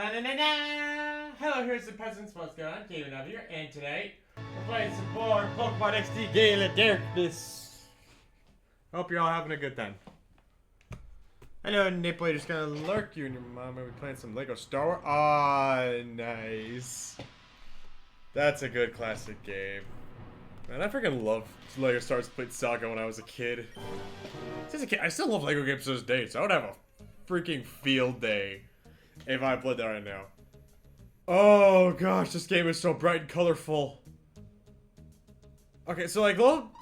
Ba-na-na-na! Hello, here's the Peasants. What's going on? GamingNavi here, and today we're playing some more Pokemon XD Gale of Darkness. Hope you're all having a good time. I know, Nipple, you're just gonna lurk. You and your mom are playing some Lego Star Wars. Ah, nice. That's a good classic game. Man, I freaking love Lego Star Wars. Played Saga when I was a kid. Since a kid, I still love Lego games to this day, so I would have a freaking field day if I played that right now. Oh gosh, this game is so bright and colorful. Okay, so like, well,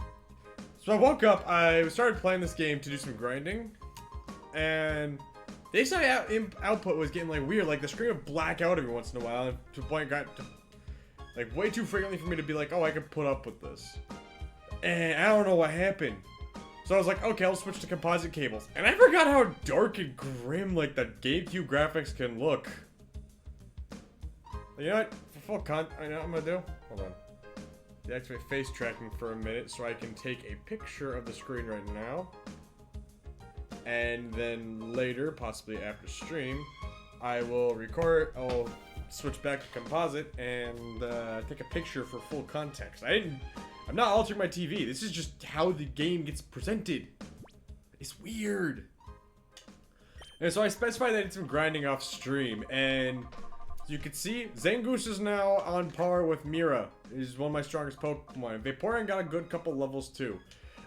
so I woke up, I started playing this game to do some grinding, and the HDMI output was getting like weird, like the screen would black out every once in a while, and to the point it got to, like way too frequently for me to be like, oh, I can put up with this. And I don't know what happened. So I was like, okay, I'll switch to composite cables. And I forgot how dark and grim, like, the GameCube graphics can look. You know what? For full I know what I'm gonna do? Hold on. Deactivate face tracking for a minute so I can take a picture of the screen right now. And then later, possibly after stream, I will record, I'll switch back to composite and take a picture for full context. I'm not altering my TV. This is just how the game gets presented. It's weird. And so I specified that it's some grinding off stream, and you can see Zangoose is now on par with Mira. He's one of my strongest Pokemon. Vaporeon got a good couple levels too.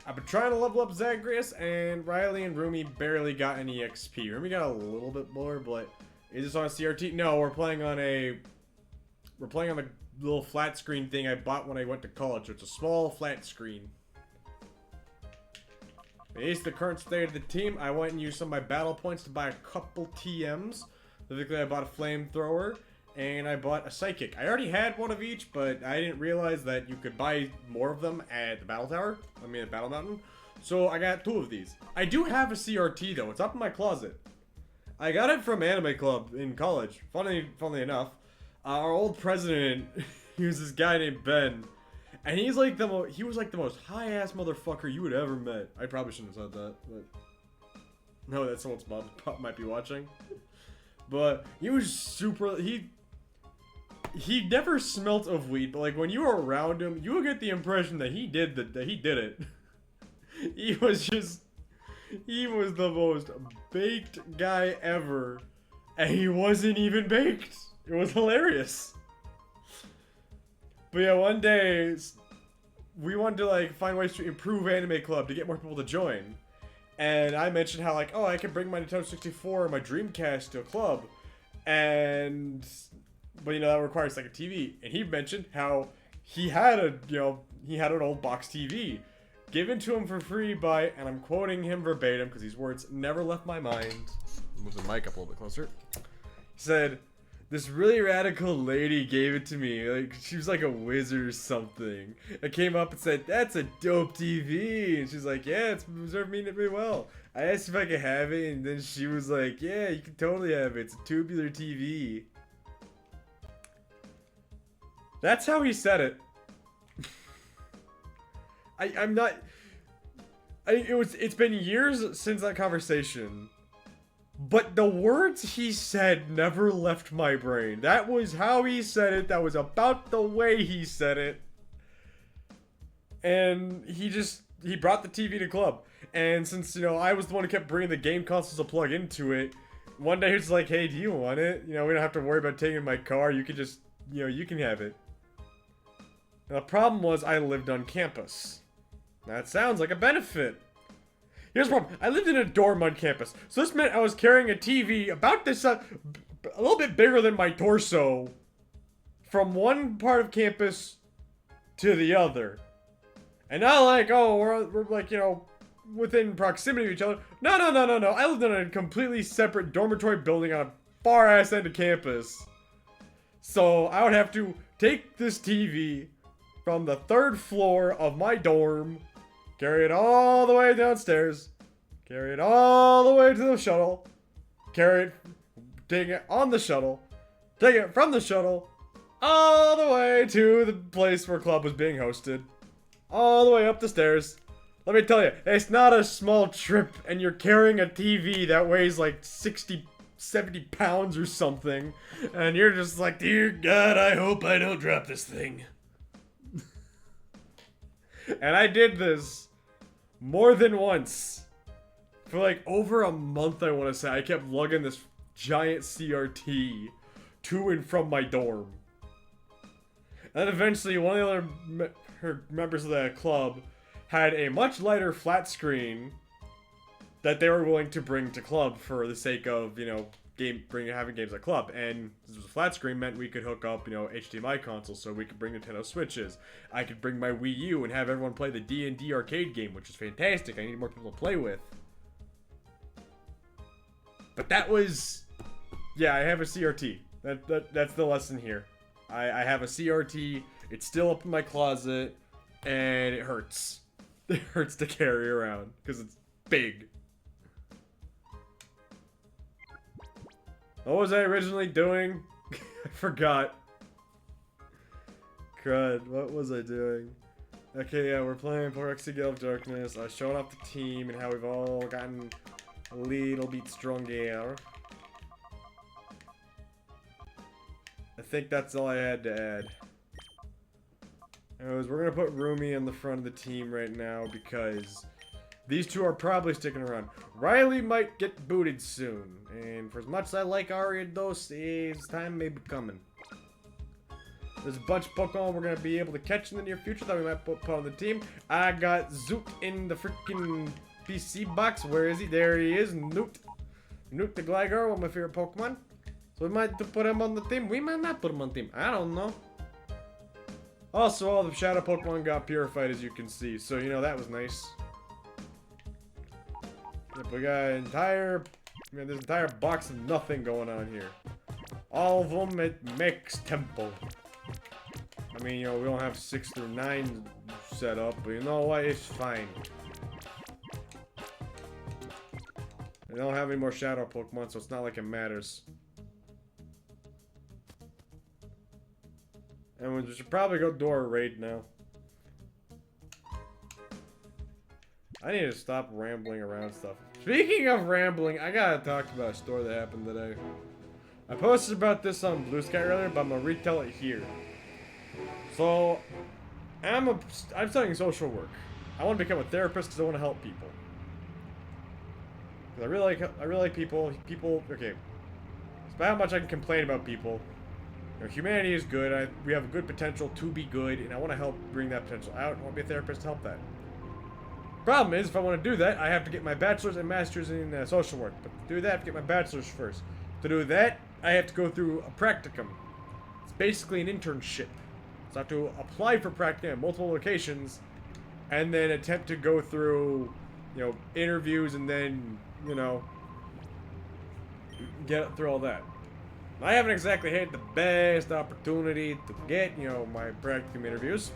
I've been trying to level up Zagreus, and Riley and Rumi barely got any XP. Rumi got a little bit more, but is this on a CRT? No, we're playing on the little flat screen thing I bought when I went to college. So it's a small flat screen. Based on the current state of the team, I went and used some of my battle points to buy a couple TMs. Specifically, I bought a flamethrower and I bought a psychic. I already had one of each, but I didn't realize that you could buy more of them at the battle tower. I mean, at Battle Mountain. So I got 2 of these. I do have a CRT though. It's up in my closet. I got it from Anime Club in college. Funnily enough. Our old president, he was this guy named Ben, and he's like he was like the most high-ass motherfucker you would ever met. I probably shouldn't have said that, but no, that's someone's mom might be watching. But he was super. He never smelt of weed, but like when you were around him, you would get the impression that he did it. He was the most baked guy ever, and he wasn't even baked. It was hilarious. But yeah, one day we wanted to like find ways to improve Anime Club to get more people to join. And I mentioned how like, oh, I can bring my Nintendo 64 or my Dreamcast to a club. But you know, that requires like a TV. And he mentioned how he had an old box TV given to him for free by, and I'm quoting him verbatim because these words never left my mind. Move the mic up a little bit closer. He said, this really radical lady gave it to me, like she was like a wizard or something. I came up and said, that's a dope TV, and she's like, yeah, it's served me really well. I asked if I could have it, and then she was like, yeah, you can totally have it. It's a tubular TV. That's how he said it. It's been years since that conversation. But the words he said never left my brain. That was how he said it. That was about the way he said it. And he brought the TV to club. And since, you know, I was the one who kept bringing the game consoles to plug into it, one day he was like, hey, do you want it? You know, we don't have to worry about taking my car. You can just, you know, you can have it. And the problem was I lived on campus. That sounds like a benefit. Here's the problem. I lived in a dorm on campus. So this meant I was carrying a TV about this, a little bit bigger than my torso, from one part of campus to the other. And not like, oh, we're like, you know, within proximity of each other. No. I lived in a completely separate dormitory building on a far-ass end of campus. So I would have to take this TV from the 3rd floor of my dorm, carry it all the way downstairs, carry it all the way to the shuttle, take it on the shuttle, take it from the shuttle, all the way to the place where club was being hosted, all the way up the stairs. Let me tell you, it's not a small trip, and you're carrying a TV that weighs like 60 70 pounds or something. And you're just like, dear God, I hope I don't drop this thing. And I did this more than once. For like over a month, I want to say. I kept lugging this giant CRT to and from my dorm. And eventually, one of the other members of the club had a much lighter flat screen that they were willing to bring to club for the sake of, you know, having games at club. And this was a flat screen meant we could hook up, you know, HDMI consoles, so we could bring Nintendo Switches. I could bring my Wii U and have everyone play the D&D arcade game, which is fantastic. I need more people to play with. But that was... Yeah, I have a CRT. That's the lesson here. I have a CRT. It's still up in my closet. And it hurts. It hurts to carry around. Because it's big. What was I originally doing? I forgot. Crud. What was I doing? Okay, yeah, we're playing Plexi Gale of Darkness. I was showing off the team and how we've all gotten a little bit stronger. I think that's all I had to add. Anyways, we're gonna put Rumi in the front of the team right now because these two are probably sticking around. Riley might get booted soon, and for as much as I like Ariados, his time may be coming. There's a bunch of Pokemon we're gonna be able to catch in the near future that we might put on the team. I got Zoot in the freaking PC box. Where is he? There he is. Newt the Gligar, one of my favorite Pokemon. So we might put him on the team. We might not put him on the team. I don't know. Also, all the Shadow Pokemon got purified, as you can see. So, you know, that was nice. Yep, we got an entire... Man, there's an entire box of nothing going on here. All of them at Mix Temple. I mean, you know, we don't have 6 through 9 set up, but you know what? It's fine. I don't have any more Shadow Pokemon, so it's not like it matters. And we should probably go do our raid now. I need to stop rambling around stuff. Speaking of rambling, I gotta talk about a story that happened today. I posted about this on Blue Sky earlier, but I'm gonna retell it here. So, I'm studying social work. I want to become a therapist because I want to help people. Because I really like people. Okay. It's about how much I can complain about people. You know, humanity is good. We have a good potential to be good, and I want to help bring that potential out. I want to be a therapist to help that. Problem is, if I want to do that, I have to get my bachelor's and master's in social work. But to do that, I have to get my bachelor's first. To do that, I have to go through a practicum. It's basically an internship. So I have to apply for practicum at multiple locations, and then attempt to go through, you know, interviews, and then, you know, get through all that. I haven't exactly had the best opportunity to get, you know, my practicum interviews.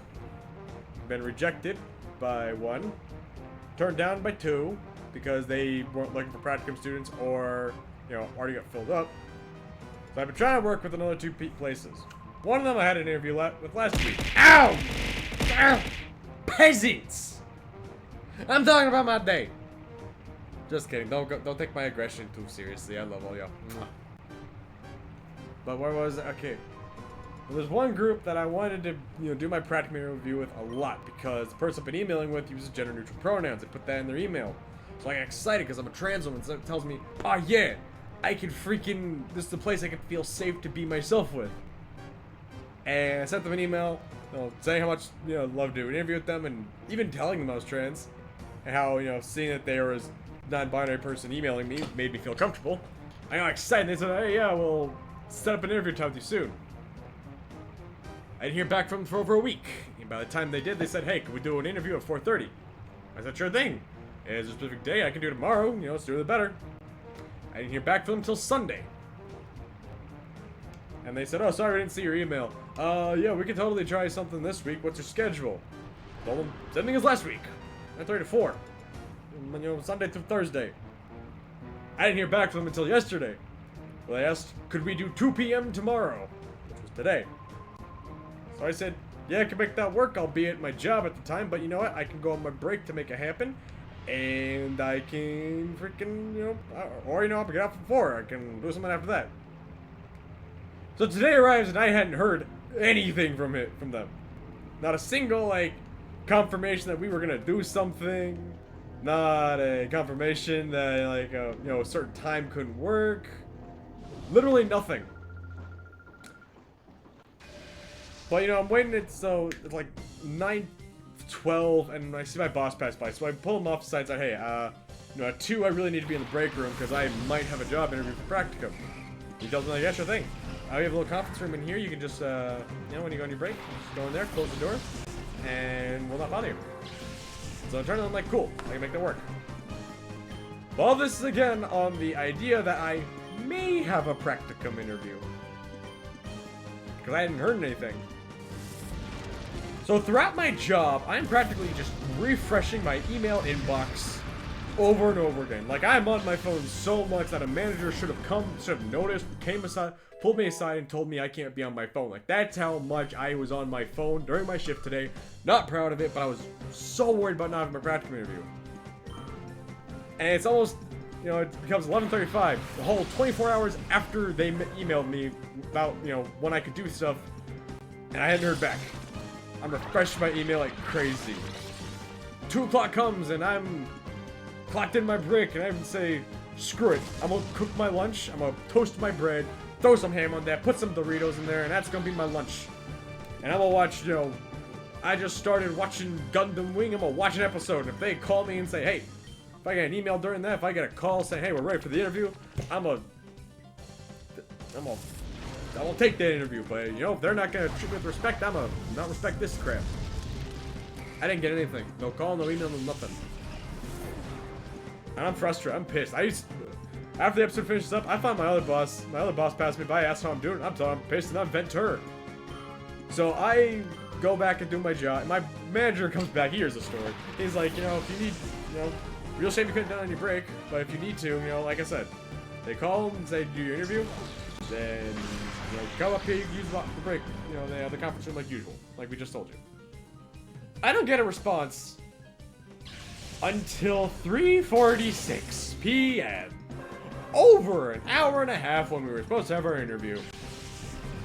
Been rejected by 1, turned down by 2, because they weren't looking for practicum students or, you know, already got filled up. So I've been trying to work with another 2 places. One of them I had an interview with last week. Ow! Ow! Peasants! I'm talking about my day. Just kidding. Don't take my aggression too seriously. I love all y'all. But where was it? Okay. Well, there's one group that I wanted to, you know, do my practicum interview with a lot because the person I've been emailing with uses gender-neutral pronouns. They put that in their email. So I got excited because I'm a trans woman. So it tells me, oh yeah, I can freaking, this is the place I can feel safe to be myself with. And I sent them an email, you know, saying how much, you know, I'd love to do an interview with them, and even telling them I was trans, and how, you know, seeing that they were a non-binary person emailing me made me feel comfortable. I got excited. They said, hey, yeah, we'll set up an interview time with you soon. I didn't hear back from them for over a week. And by the time they did, they said, hey, can we do an interview at 4:30? I said, sure thing. It's a specific day. I can do it tomorrow. You know, sooner the better. I didn't hear back from them until Sunday. And they said, oh, sorry, I didn't see your email. Yeah, we can totally try something this week. What's your schedule? Told them, same thing as last week. 9:30 to 4. You know, Sunday through Thursday. I didn't hear back from them until yesterday. Well, they asked, could we do 2 p.m. tomorrow? Which was today. So I said, yeah, I can make that work. I'll be at my job at the time, but you know what? I can go on my break to make it happen. And I can freaking, or I'll get out from 4. I can do something after that. So today arrives and I hadn't heard anything from them. Not a single, like, confirmation that we were gonna do something. Not a confirmation that, like, a certain time couldn't work. Literally nothing. But, I'm waiting, it's like 9:12, and I see my boss pass by, so I pull him off the side and say, hey, at 2, I really need to be in the break room, because I might have a job interview for practicum. He tells me, like, yeah, sure thing. We have a little conference room in here, you can just, when you go on your break, just go in there, close the door, and we'll not bother you. So I turn on, like, cool, I can make that work. But all this is, again, on the idea that I may have a practicum interview. Because I hadn't heard anything. So throughout my job, I'm practically just refreshing my email inbox over and over again. Like, I'm on my phone so much that a manager should have noticed, pulled me aside and told me I can't be on my phone. Like, that's how much I was on my phone during my shift today. Not proud of it, but I was so worried about not having my practical interview. And it's almost, it becomes 11:35, the whole 24 hours after they emailed me about, when I could do stuff, and I hadn't heard back. I'm refreshing my email like crazy. 2 o'clock comes and I'm clocked in my break, and I would say, screw it. I'm gonna cook my lunch, I'm gonna toast my bread, throw some ham on that, put some Doritos in there, and that's gonna be my lunch. And I'm gonna watch, I just started watching Gundam Wing, I'm gonna watch an episode, and if they call me and say, hey, if I get an email during that, if I get a call saying, hey, we're ready for the interview, I'm gonna take that interview, but, if they're not gonna treat me with respect, I'm gonna not respect this crap. I didn't get anything. No call, no email, no nothing. And I'm frustrated. I'm pissed. After the episode finishes up, I find my other boss passed me by, asked how I'm doing. I'm telling him I'm pissed, and I'm vent to her. So I go back and do my job. And my manager comes back. He hears the story. He's like, if you need, real shame you couldn't have done on your break, but if you need to, like I said, they call and say, do your interview, then, come up here, use the break, they have the conference room like usual, like we just told you. I don't get a response until 3:46 p.m. Over an hour and a half when we were supposed to have our interview.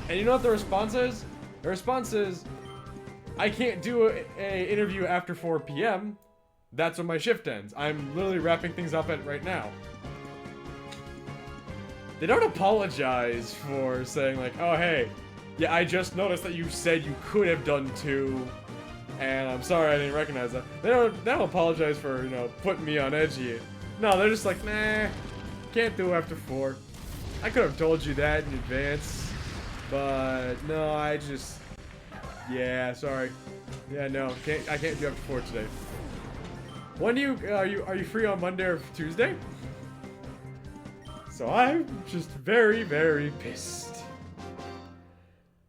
And you know what the response is? The response is, I can't do a interview after 4 p.m. That's when my shift ends. I'm literally wrapping things up right now. They don't apologize for saying, like, oh, hey, yeah, I just noticed that you said you could have done 2, and I'm sorry I didn't recognize that. They don't apologize for, putting me on edge here. No, they're just like, nah, can't do after 4. I could have told you that in advance, but no, yeah, sorry. Yeah, no, I can't do after 4 today. When are you free on Monday or Tuesday? So I'm just very, very pissed.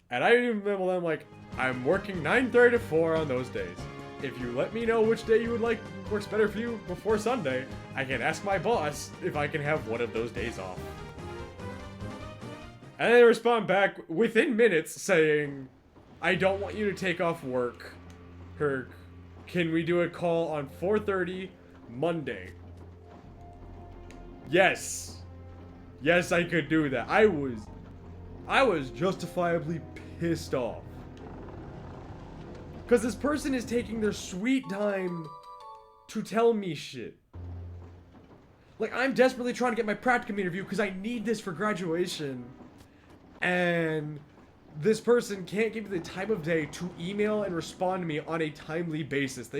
And I even remember them like, I'm working 9:30 to 4 on those days. If you let me know which day you would like works better for you before Sunday, I can ask my boss if I can have one of those days off. And they respond back within minutes saying, I don't want you to take off work. Kirk, can we do a call on 4:30 Monday? Yes. Yes, I could do that. I was justifiably pissed off. Because this person is taking their sweet time to tell me shit. Like, I'm desperately trying to get my practicum interview because I need this for graduation. And this person can't give me the time of day to email and respond to me on a timely basis.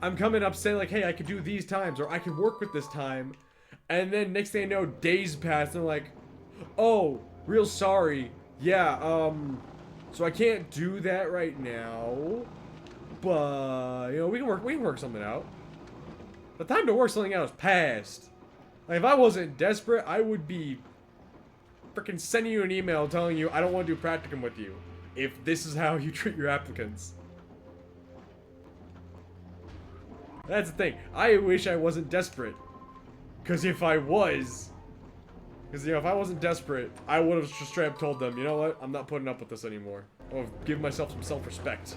I'm coming up saying, like, hey, I could do these times, or I could work with this time. And then next thing I know, days pass, and they're like, oh, real sorry. Yeah, so I can't do that right now. But, we can work something out. The time to work something out is past. Like, if I wasn't desperate, I would be freaking sending you an email telling you I don't want to do practicum with you. If this is how you treat your applicants. That's the thing. I wish I wasn't desperate. Because if I wasn't desperate, I would have just straight up told them, you know what, I'm not putting up with this anymore. I'll give myself some self-respect.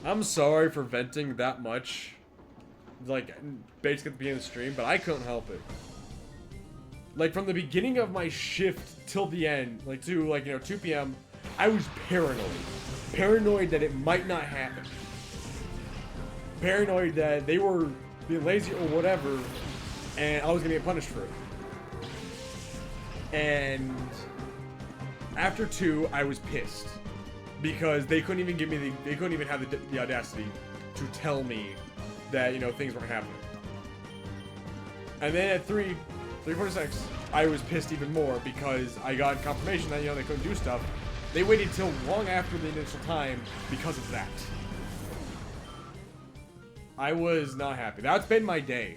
I'm sorry for venting that much, like, basically at the beginning of the stream, but I couldn't help it. Like, from the beginning of my shift till the end, like, to, like, you know, 2 p.m., I was paranoid. Paranoid that it might not happen. Paranoid that they were being lazy or whatever, and I was gonna get punished for it. And after 2, I was pissed. Because they couldn't even give me they couldn't even have the audacity to tell me that, you know, things weren't happening. And then at 3:46, I was pissed even more because I got confirmation that, you know, they couldn't do stuff. They waited till long after the initial time because of that. I was not happy. That's been my day.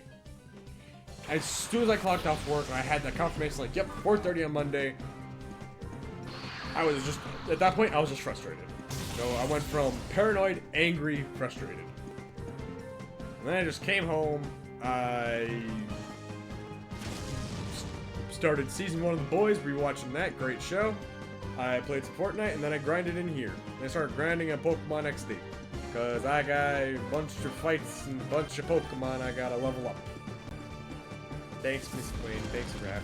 As soon as I clocked off work and I had that confirmation, like, yep, 4:30 on Monday, I was just, at that point, I was just frustrated. So I went from paranoid, angry, frustrated. And then I just came home, I started season 1 of The Boys, rewatching that, great show. I played some Fortnite, and then I grinded in here. And I started grinding on Pokemon XD. Because I got a bunch of fights and a bunch of Pokemon I gotta level up. Thanks, Miss Queen. Thanks, Raph.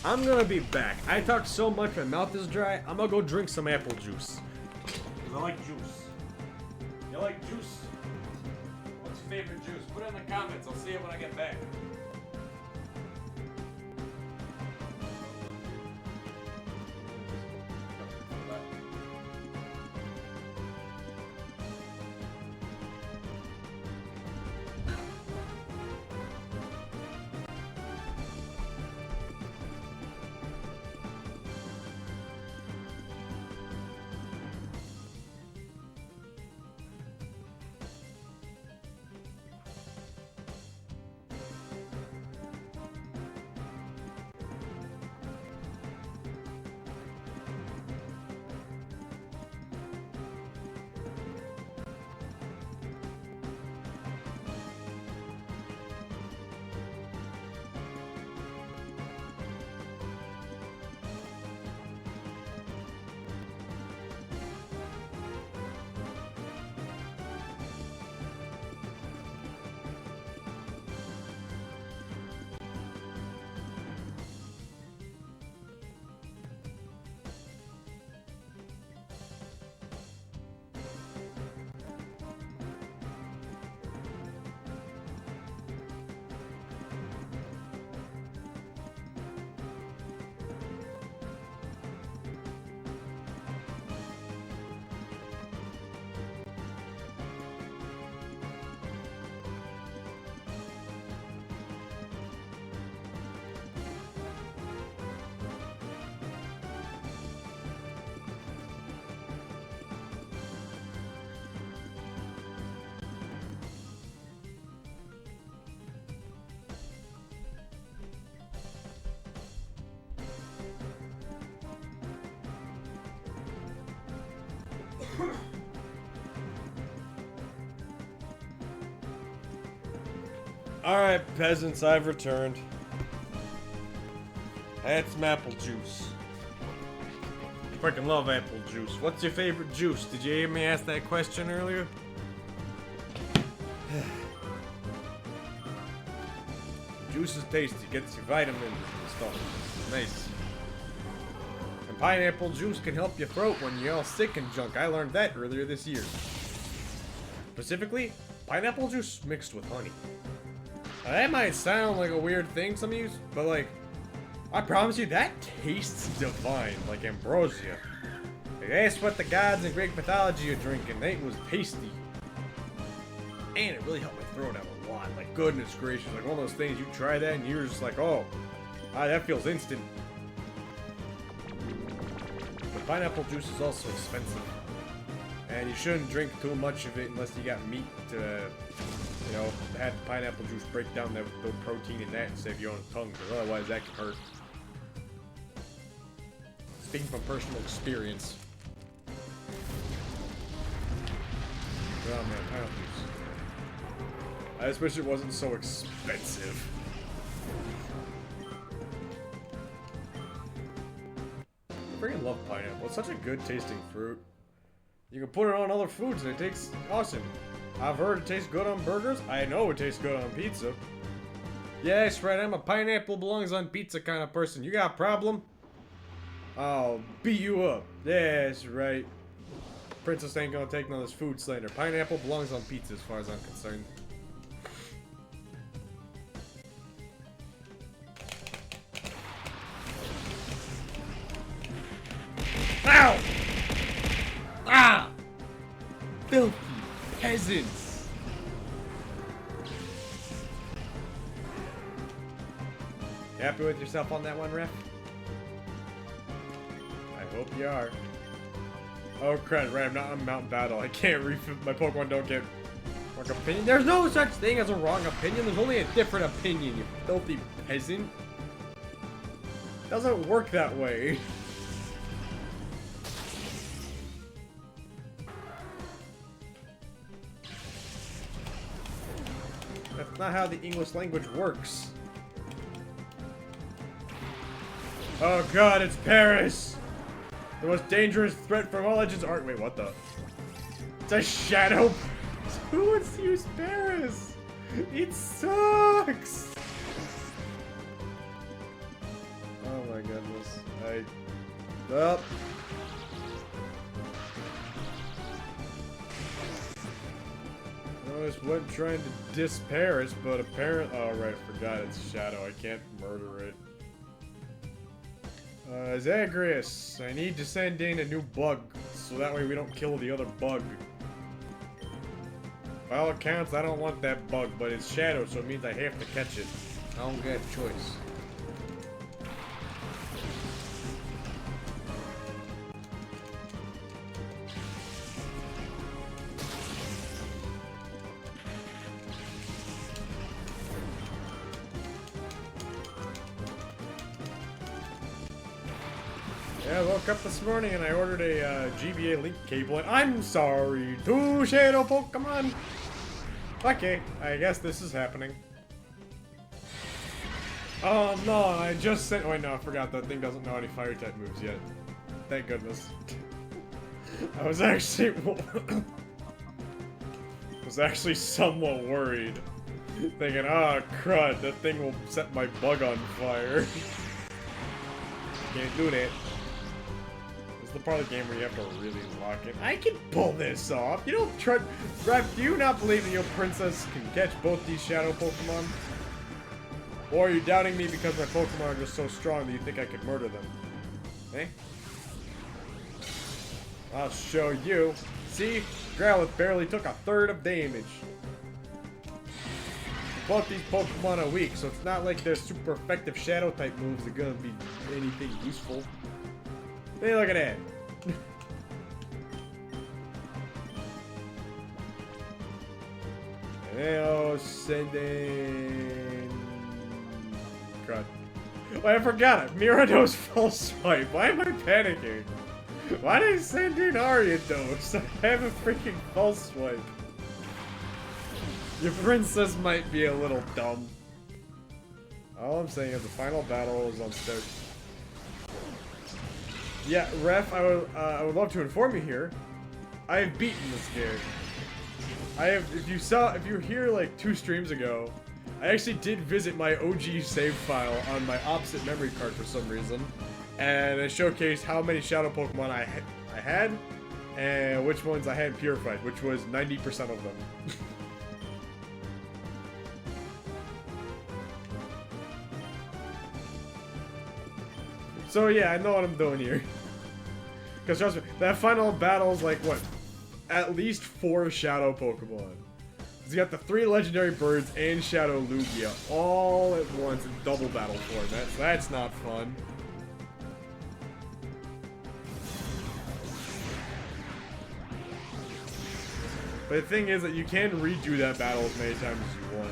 I'm gonna be back. I talked so much, my mouth is dry. I'm gonna go drink some apple juice. I like juice. You like juice? What's your favorite juice? Put it in the comments. I'll see it when I get back. Alright, peasants, I've returned. I had some apple juice. Freaking love apple juice. What's your favorite juice? Did you hear me ask that question earlier? Juice is tasty, gets you vitamins and stuff. Nice. And pineapple juice can help your throat when you're all sick and junk. I learned that earlier this year. Specifically, pineapple juice mixed with honey. Now, that might sound like a weird thing some of you, but like, I promise you, that tastes divine, like ambrosia. Like, that's what the gods in Greek mythology are drinking. It was tasty. And it really helped my throat out a lot. Like, goodness gracious, like one of those things, you try that and you're just like, oh, that feels instant. But pineapple juice is also expensive. And you shouldn't drink too much of it unless you got meat to, you know, have pineapple juice break down the protein in that and save your own tongue, because otherwise that can hurt. Speaking from personal experience. Oh man, pineapple juice. I just wish it wasn't so expensive. love pineapple. It's such a good tasting fruit. You can put it on other foods and it tastes awesome. I've heard it tastes good on burgers. I know it tastes good on pizza. Yeah, that's right. I'm a pineapple belongs on pizza kind of person. You got a problem? I'll beat you up. That's right. Princess ain't gonna take none of this food slander. Pineapple belongs on pizza as far as I'm concerned. Ow! Ah! Filthy peasants! You happy with yourself on that one, Ref? I hope you are. Oh crap, right, I'm not on Mount Battle. I can't my Pokemon don't get wrong opinion. There's no such thing as a wrong opinion. There's only a different opinion, you filthy peasant. Doesn't work that way. That's not how the English language works. Oh god, it's Paris! The most dangerous threat from all legends art. Wait, what the? It's a shadow. Who wants to use Paris? It sucks! Oh my goodness. Well. I was trying to diss Paris, but apparently. Oh, right, I forgot it's Shadow. I can't murder it. Zagreus, I need to send in a new bug, so that way we don't kill the other bug. By all accounts, I don't want that bug, but it's Shadow, so it means I have to catch it. I don't get a choice. Yeah, I woke up this morning and I ordered a GBA link cable and I'm sorry, 2 Shadow Pokemon! Okay, I guess this is happening. Oh no, I just sent- oh wait, no, I forgot that thing doesn't know any fire type moves yet. Thank goodness. I was actually somewhat worried. Thinking, ah, crud, that thing will set my bug on fire. Can't do that. This is the part of the game where you have to really lock it. I can pull this off! You don't trust- Rev, do you not believe that your princess can catch both these shadow Pokemon? Or are you doubting me because my Pokemon are just so strong that you think I could murder them? Eh? I'll show you. See? Growlithe barely took 1/3 of damage. Both these Pokemon are weak, so it's not like their super effective shadow type moves are gonna be anything useful. Hey, look at that. Oh, sending. God. Oh, I forgot it. Mirados False Swipe. Why am I panicking? Why did I send in Ariados? I have a freaking False Swipe. Your princess might be a little dumb. All I'm saying is the final battle is on start. Yeah, Ref, I would love to inform you here. I have beaten this game. I have, if you were here like 2 streams ago, I actually did visit my OG save file on my opposite memory card for some reason. And it showcased how many Shadow Pokemon I had, and which ones I had purified, which was 90% of them. So yeah, I know what I'm doing here. Because trust me, that final battle is like, what? At least 4 Shadow Pokemon. You got the 3 legendary birds and Shadow Lugia all at once in double battle form. That's not fun. But the thing is that you can redo that battle as many times as you want.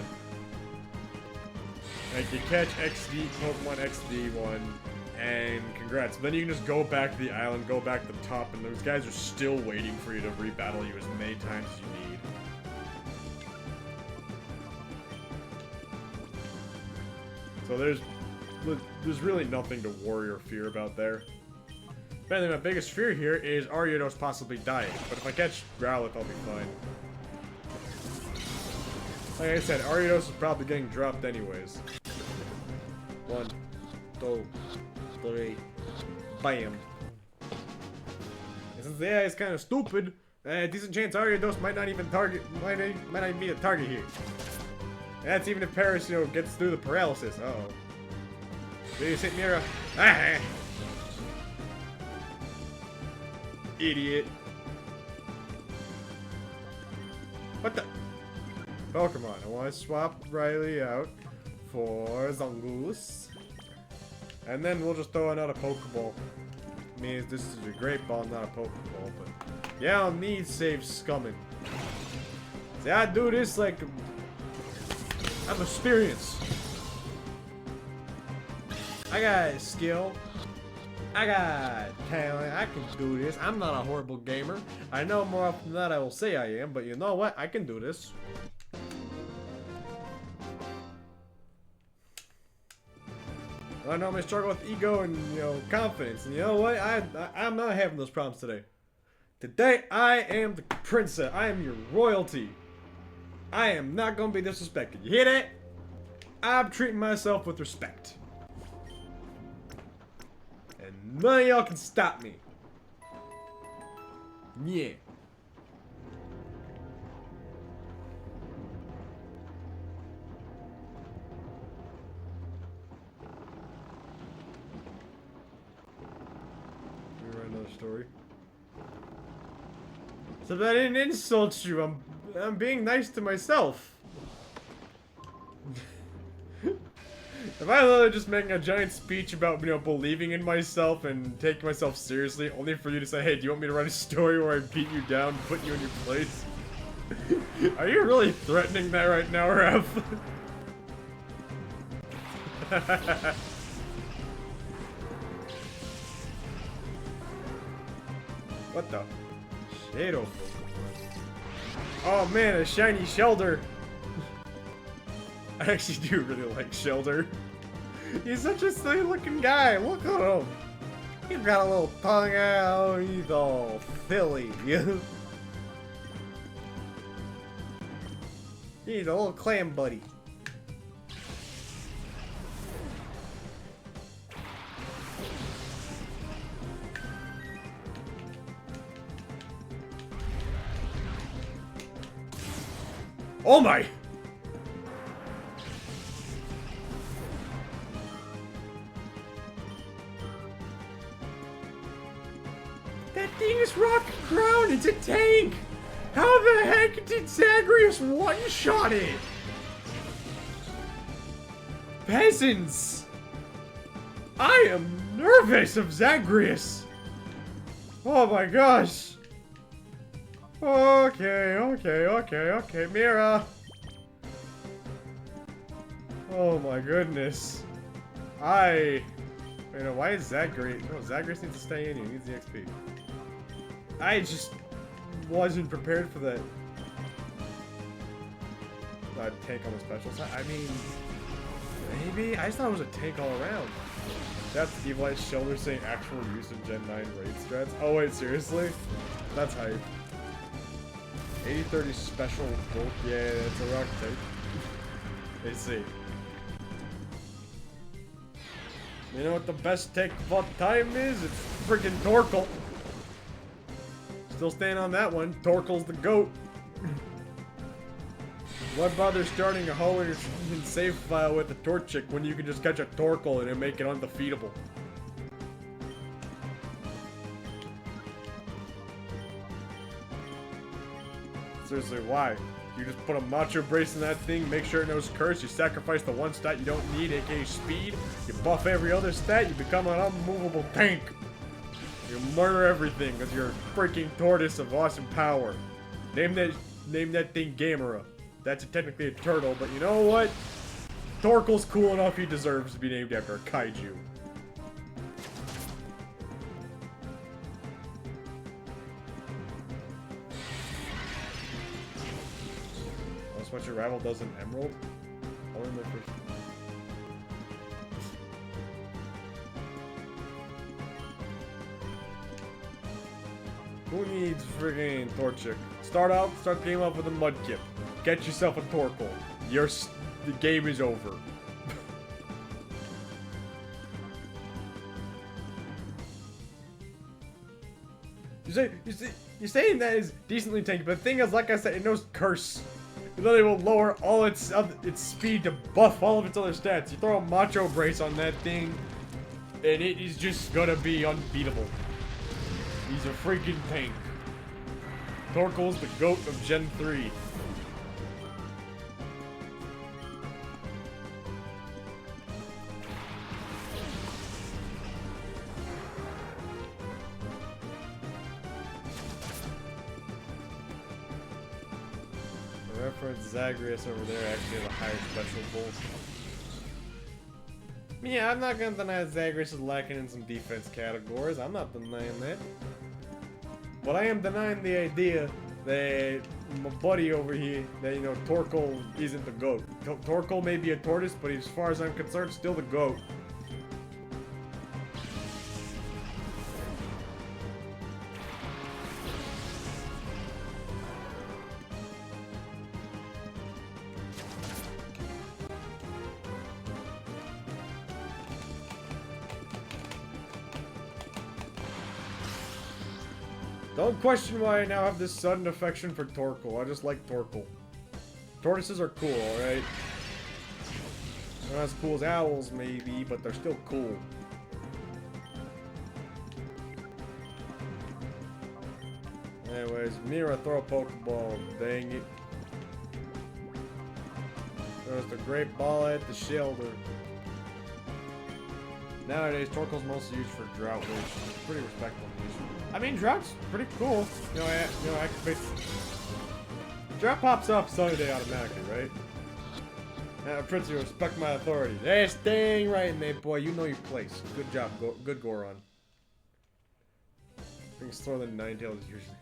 Like, you catch XD, Pokemon XD one, and congrats. Then you can just go back to the island, go back to the top, and those guys are still waiting for you to rebattle you as many times as you need. So there's really nothing to worry or fear about there. Apparently, my biggest fear here is Ariados possibly dying. But if I catch Growlithe, I'll be fine. Like I said, Ariados is probably getting dropped anyways. 1, 2, 3, bam. And since the AI is kind of stupid, decent chance Ariados might not even target, might not even be a target here. And that's even if Paris, you know, gets through the paralysis. Uh-oh. Please hit Mira. Ah! Idiot. What the? Pokemon. I want to swap Riley out for Zungoose. And then we'll just throw another Pokeball. Means this is a Great Ball, not a Pokeball, but yeah, I'll need save scumming. See, I do this like I'm experienced. I got skill. I got talent. I can do this. I'm not a horrible gamer. I know more often than not I will say I am, but you know what? I can do this. I normally struggle with ego and, you know, confidence. And you know what? I'm not having those problems today. Today, I am the princess. I am your royalty. I am not going to be disrespected. You hear that? I'm treating myself with respect. And none of y'all can stop me. Yeah. Another story. So that I didn't insult you. I'm being nice to myself. If I literally just making a giant speech about, you know, believing in myself and taking myself seriously, only for you to say, hey, do you want me to write a story where I beat you down and put you in your place? Are you really threatening that right now, Raph? What the? Shadow. Oh man, a shiny Shelter. I actually do really like Shelter. He's such a silly looking guy. Look at him. He's got a little tongue out. He's all silly. He's a little clam buddy. Oh my! That thing is rock ground. It's a tank. How the heck did Zagreus one-shot it? Peasants! I am nervous of Zagreus. Oh my gosh. Okay, Mira. Oh my goodness. Wait, no, why is Zagreus? No, Zagreus needs to stay in here. He needs the XP. I just wasn't prepared for that. Tank on the special side. I mean, maybe? I just thought it was a tank all around. That's Evil Eye Shoulder saying actual use of Gen 9 raid strats. Oh wait, seriously? That's hype. 80-30 special bulk. Yeah, it's a rock tank. I see. You know what the best tank of all time is? It's freaking Torkoal. Still staying on that one. Torkoal's the GOAT. Why bother starting a whole save file with a Torchic when you can just catch a Torkoal and make it undefeatable? Seriously, why? You just put a Macho Brace in that thing, make sure it knows Curse, you sacrifice the one stat you don't need, aka Speed, you buff every other stat, you become an unmovable tank. You murder everything because you're a freaking tortoise of awesome power. Name that thing Gamera. That's technically a turtle, but you know what? Torkoal's cool enough, he deserves to be named after a kaiju. That's what your rival does in Emerald? Only in the first... Who needs friggin' Torchic? Start the game off with a Mudkip. Get yourself a Torkoal. The game is over. You're saying that is decently tanky, but the thing is, like I said, it knows Curse. It literally will lower all its speed to buff all of its other stats. You throw a Macho Brace on that thing, and it is just gonna be unbeatable. He's a freaking tank. Torkoal's the GOAT of Gen 3. The reference Zagreus over there actually has a higher special bull. Yeah, I'm not gonna deny Zagreus is lacking in some defense categories. I'm not denying that. But I am denying the idea that my buddy over here, that, you know, Torkoal isn't the GOAT. Torkoal may be a tortoise, but as far as I'm concerned, still the GOAT. Don't question why I now have this sudden affection for Torkoal. I just like Torkoal. Tortoises are cool, alright? They're not as cool as owls, maybe, but they're still cool. Anyways, Mira, throw a Pokeball. Dang it. There's the great ball at the shelter. Nowadays, Torkoal's mostly used for Drought, which is pretty respectable. I mean, Drought's pretty cool. You know, activates. Drought pops up Sunday automatically, right? Prince, you respect my authority. Hey, staying right in there, boy. You know your place. Good job, good Goron. Things slower than Ninetales usually.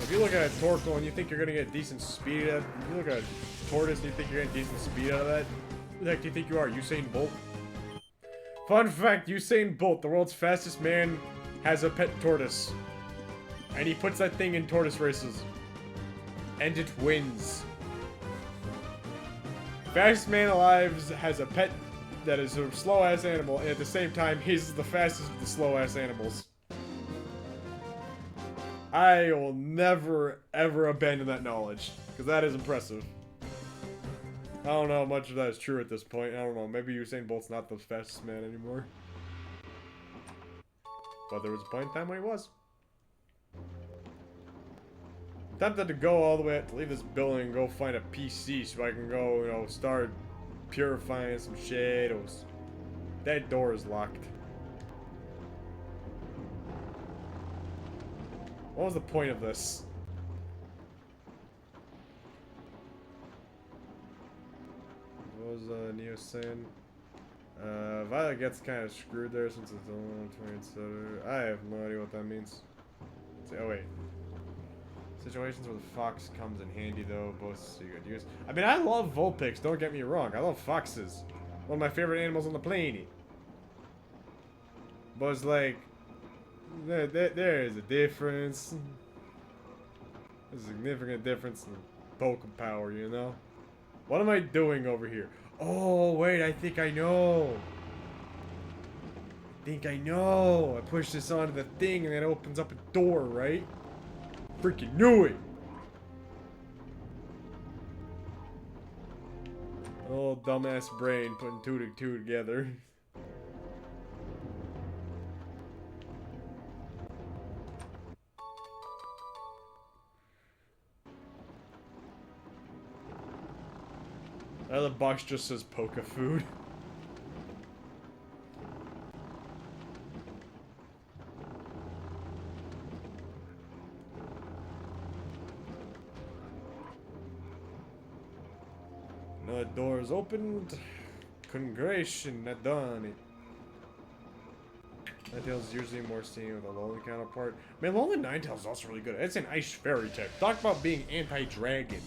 If you look at a Torkoal and you think you're gonna get decent speed out of it, if you look at a Tortoise and you think you're getting decent speed out of that, who the heck do you think you are? Usain Bolt? Fun fact, Usain Bolt, the world's fastest man, has a pet tortoise. And he puts that thing in tortoise races. And it wins. Fastest man alive has a pet that is a slow-ass animal, and at the same time, he's the fastest of the slow-ass animals. I will never, ever abandon that knowledge, because that is impressive. I don't know how much of that is true at this point. I don't know. Maybe Usain Bolt's not the fastest man anymore. But there was a point in time when he was. I'm tempted to go all the way to leave this building and go find a PC so I can go, you know, start purifying some shadows. That door is locked. What was the point of this? What was Neo saying? Violet gets kind of screwed there since it's only 20 etc. I have no idea what that means. Oh wait. Situations where the fox comes in handy though, both you could use. I mean, I love Vulpix, don't get me wrong. I love foxes. One of my favorite animals on the planet. But it's like, there is a difference. There's a significant difference in Poke power, you know? What am I doing over here? Oh, wait, I think I know. I push this onto the thing and it opens up a door, right? Freaking knew it! Oh, dumbass brain putting two to two together. The box just says Poke food. No door is opened. Congratulations, not done it. Ninetales is usually more seen with a Lonely counterpart. Man, Lonely Ninetales is also really good. It's an Ice Fairy type. Talk about being anti-dragon.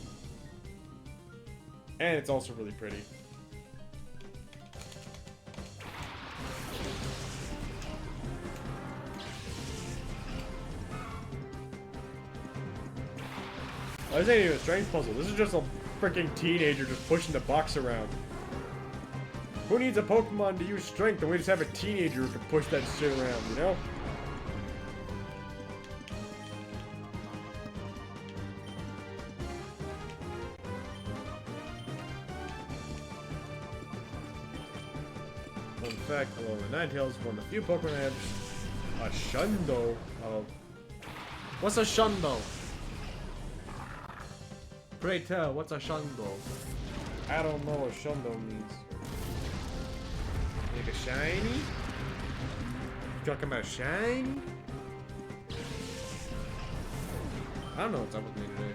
And it's also really pretty. Oh, this ain't even a strength puzzle. This is just a freaking teenager just pushing the box around. Who needs a Pokemon to use strength? And we just have a teenager who can push that shit around, you know? Fun fact, hello, the Ninetales is one of the few Pokemon that have a Shundo. Oh. What's a Shundo? Pray tell, what's a Shundo? I don't know what Shundo means. Like a shiny? You talking about shiny? I don't know what's up with me today.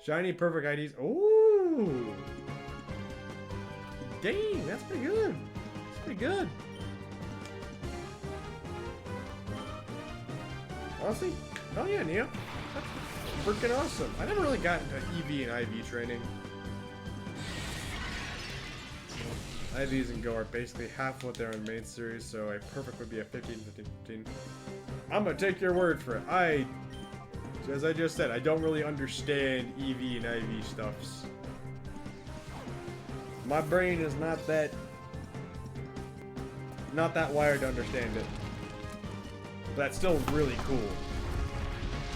Shiny perfect IDs. Ooh! Dang, that's pretty good. That's pretty good. Honestly, oh yeah, Neo. That's freaking awesome. I never really got into EV and IV training. IVs and Go are basically half what they're in main series, so a perfect would be a 15, 15, 15. I'm gonna take your word for it. As I just said, I don't really understand EV and IV stuffs. My brain is not that wired to understand it. But that's still really cool.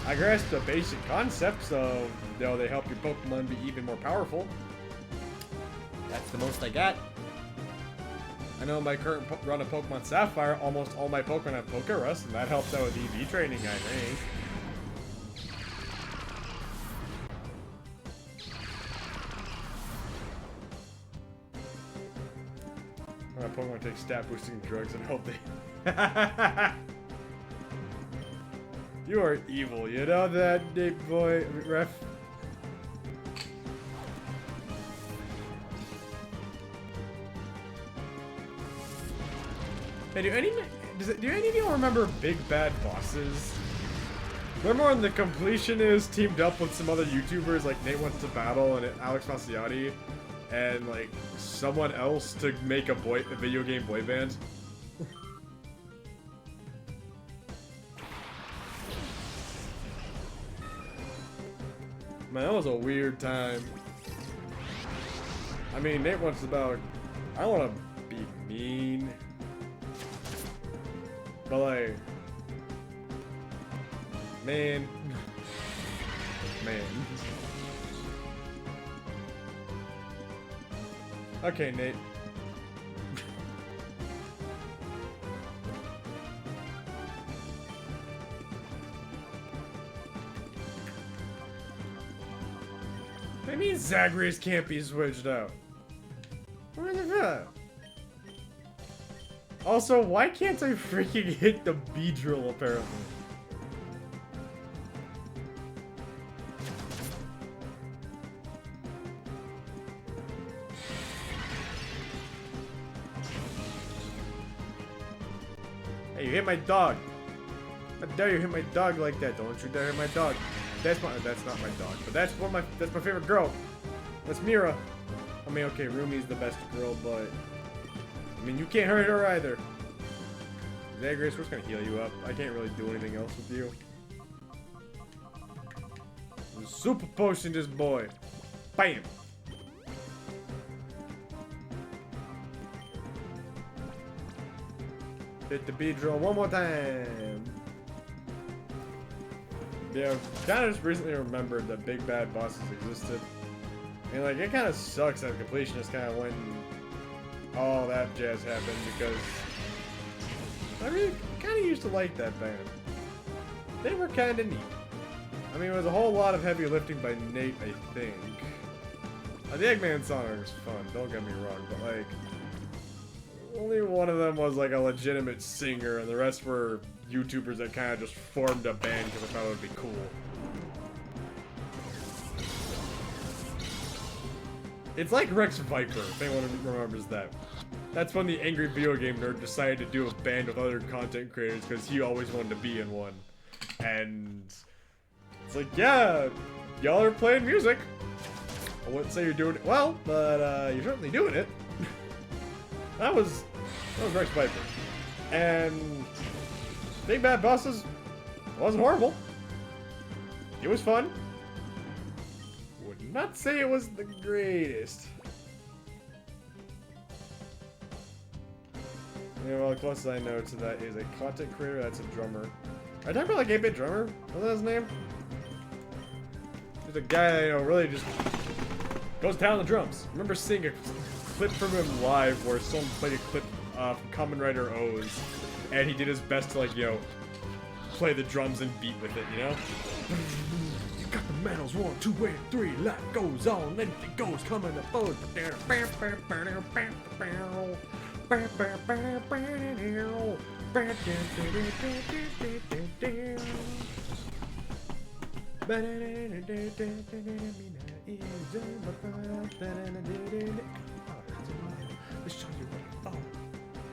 I grasp the basic concepts of, you know, they help your Pokemon be even more powerful. That's the most I got. I know in my current run of Pokemon Sapphire, almost all my Pokemon have Pokerus, and that helps out with EV training, I think. My Pokemon take stat boosting drugs and help they. You are evil, you know that, Nate boy, ref? Hey, do any of you remember Big Bad Bosses? Remember when the Completionist teamed up with some other YouTubers like Nate Wants to Battle and Alex Fasciati and like someone else to make a video game boy band? Man, that was a weird time. I mean, Nate Wants to Battle, I don't want to be mean. But like, man. Okay, Nate. I mean Zagreus can't be switched out. What the fuck? Also, why can't I freaking hit the B-drill, apparently? Hey, you hit my dog. How dare you hit my dog like that? Don't you dare hit my dog. That's not my dog, but that's my favorite girl. That's Mira. I mean, okay, Rumi's the best girl, but I mean, you can't hurt her either. Zagreus, we're just gonna heal you up. I can't really do anything else with you. Super potion this boy. Bam! Hit the B-drill one more time. Yeah, kind of just recently remembered that Big Bad Bosses existed. And like, it kind of sucks that Completionist kind of went and all that jazz happened, because I really kind of used to like that band. They were kind of neat. I mean, it was a whole lot of heavy lifting by Nate, I think. The Eggman song was fun, don't get me wrong, but like, only one of them was like a legitimate singer, and the rest were YouTubers that kind of just formed a band because I thought it would be cool. It's like Rex Viper, if anyone remembers that. That's when the angry video game nerd decided to do a band with other content creators because he always wanted to be in one. And it's like, yeah, y'all are playing music. I wouldn't say you're doing it well, but you're certainly doing it. That was Rex Viper. And Big Bad Bosses wasn't horrible. It was fun. Would not say it was the greatest. Yeah, well, the closest I know to that is a content creator that's a drummer. Are you talking about like 8-Bit Drummer? Wasn't that his name? There's a guy that, you know, really just goes down the drums. I remember seeing a clip from him live where someone played a clip from Kamen Rider O's, and he did his best to, like, you know, play the drums and beat with it, you know? You got the medals, 1, 2, and 3, life goes on, anything goes, coming up forward.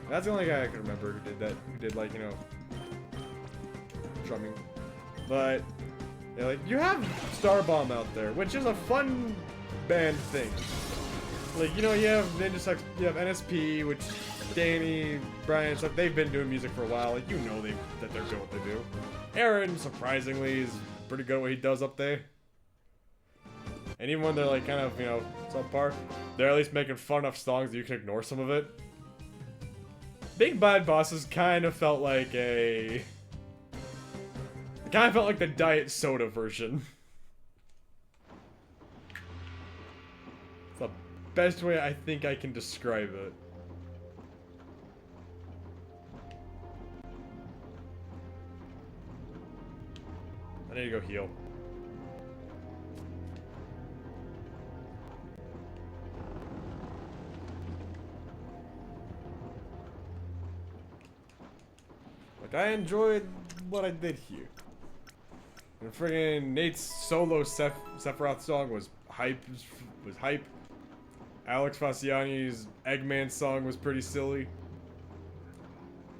That's the only guy I can remember who did that. Who did, like, you know, drumming. But yeah, like, you have Starbomb out there, which is a fun band thing. Like, you know, you have Ninja Sucks, you have NSP, which Danny, Brian, stuff, they've been doing music for a while. Like, you know that they're good at what they do. Aaron, surprisingly, is pretty good at what he does up there. And even when they're, like, kind of, you know, subpar, they're at least making fun of songs that you can ignore some of it. Big Bad Bosses kind of felt like a... It kind of felt like the diet soda version. It's the best way I think I can describe it. I need to go heal. Like, I enjoyed what I did here. And friggin' Nate's solo Sephiroth song was hype. Alex Fasciani's Eggman song was pretty silly.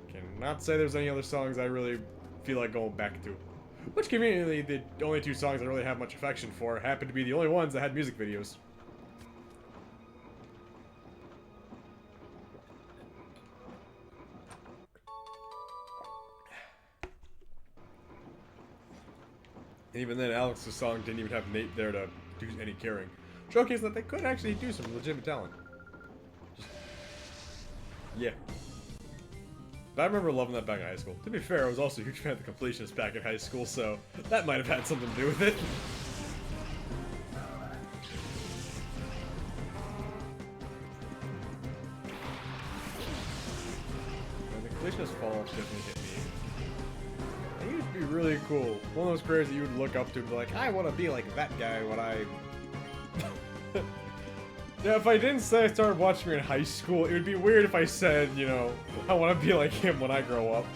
Cannot say there's any other songs I really feel like going back to. Which conveniently, the only 2 songs I really have much affection for happen to be the only ones that had music videos. And even then, Alex's song didn't even have Nate there to do any caring. Showcasing that they could actually do some legitimate talent. Just, yeah. But I remember loving that back in high school. To be fair, I was also a huge fan of the Completionists back in high school, so that might have had something to do with it. And the Completionists fall definitely hit me. It used to be really cool. One of those careers that you would look up to and be like, I want to be like that guy when I... Yeah, if I didn't say I started watching her in high school, it would be weird if I said, you know, I want to be like him when I grow up.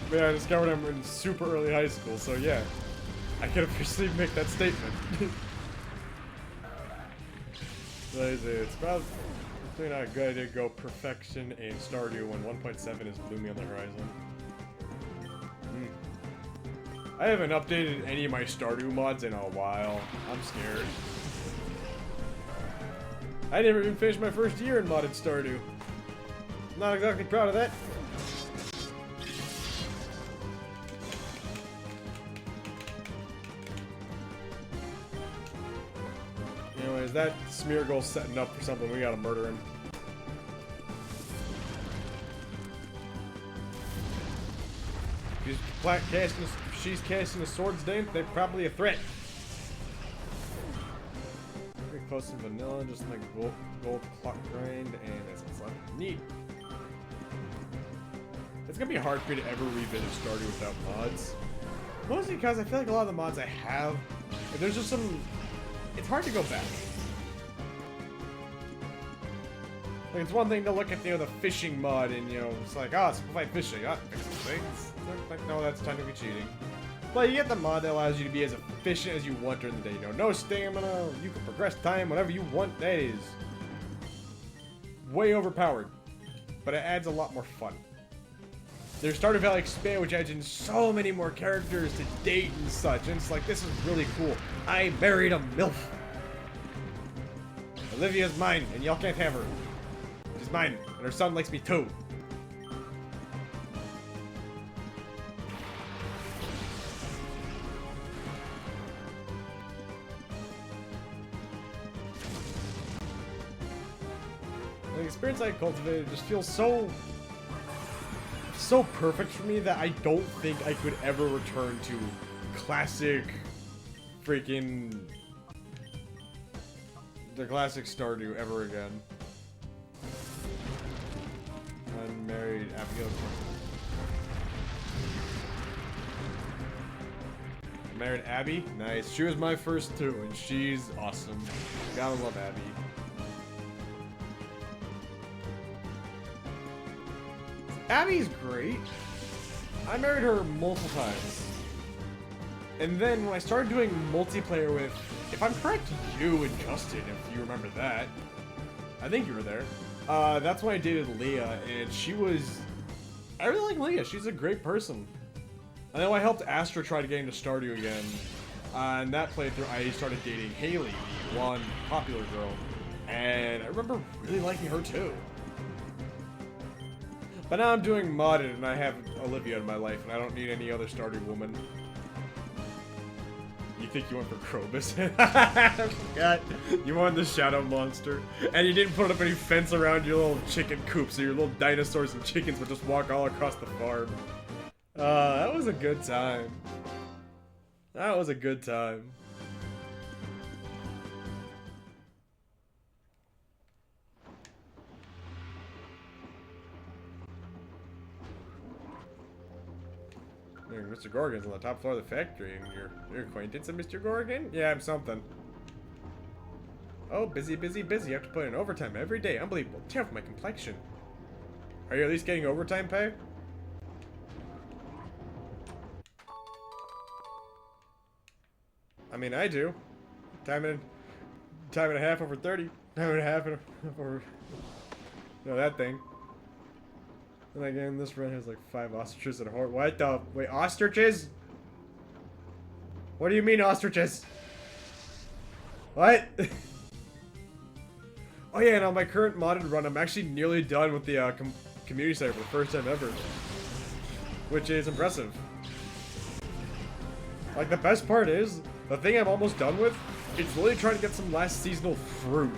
But yeah, I discovered him in super early high school, so yeah. I could officially make that statement. It's probably not a good idea to go Perfection and Stardew when 1.7 is looming on the horizon. I haven't updated any of my Stardew mods in a while. I'm scared. I never even finished my first year in modded Stardew. Not exactly proud of that. Anyways, that Smeargle's setting up for something. We gotta murder him. She's casting a Swords Dance, they're probably a threat. Pretty close to vanilla, just like gold clock grind, and that's what's left. Neat. It's gonna be hard for me to ever revisit Stardew without mods. Mostly because I feel like a lot of the mods I have, there's just some... It's hard to go back. Like, it's one thing to look at, you know, the fishing mod and, you know, it's like, oh, simplified fishing, oh, fix some things. Like, no, that's technically cheating. But you get the mod that allows you to be as efficient as you want during the day. You know, no stamina, you can progress time whenever you want. That is way overpowered. But it adds a lot more fun. There's Stardew Valley Expand, which adds in so many more characters to date and such. And it's like, this is really cool. I married a MILF. Olivia's mine, and y'all can't have her. She's mine, and her son likes me too. the experience I cultivated just feels so perfect for me that I don't think I could ever return to classic freaking the classic Stardew ever again. Unmarried Abigail. Married Abby? Nice. She was my first too, and she's awesome. Gotta love Abby. Abby's great. I married her multiple times. And then when I started doing multiplayer with, if I'm correct, you and Justin, if you remember that. I think you were there. That's when I dated Leah, and she was... I really like Leah. She's a great person. I know I helped Astra try to get into Stardew again. And that playthrough, I started dating Haley, the one popular girl. And I remember really liking her too. But now I'm doing modded, and I have Olivia in my life, and I don't need any other Stardew woman. You think you went for Krobus? God, you wanted the Shadow Monster. And you didn't put up any fence around your little chicken coop, so your little dinosaurs and chickens would just walk all across the farm. That was a good time. That was a good time. Mr. Gorgon's on the top floor of the factory, and your acquaintance of Mr. Gorgon? Yeah, I'm something. Oh, busy, busy, busy. You have to put in overtime every day. Unbelievable. Tear off my complexion. Are you at least getting overtime pay? I mean, I do. Time and a half over 30. Time and a half over... No, that thing. And again, this run has like 5 ostriches and a horse. What the? Wait, ostriches? What do you mean ostriches? What? Oh yeah, and on my current modded run, I'm actually nearly done with the community center for the first time ever. Which is impressive. Like, the best part is, the thing I'm almost done with, it's really trying to get some last seasonal fruit.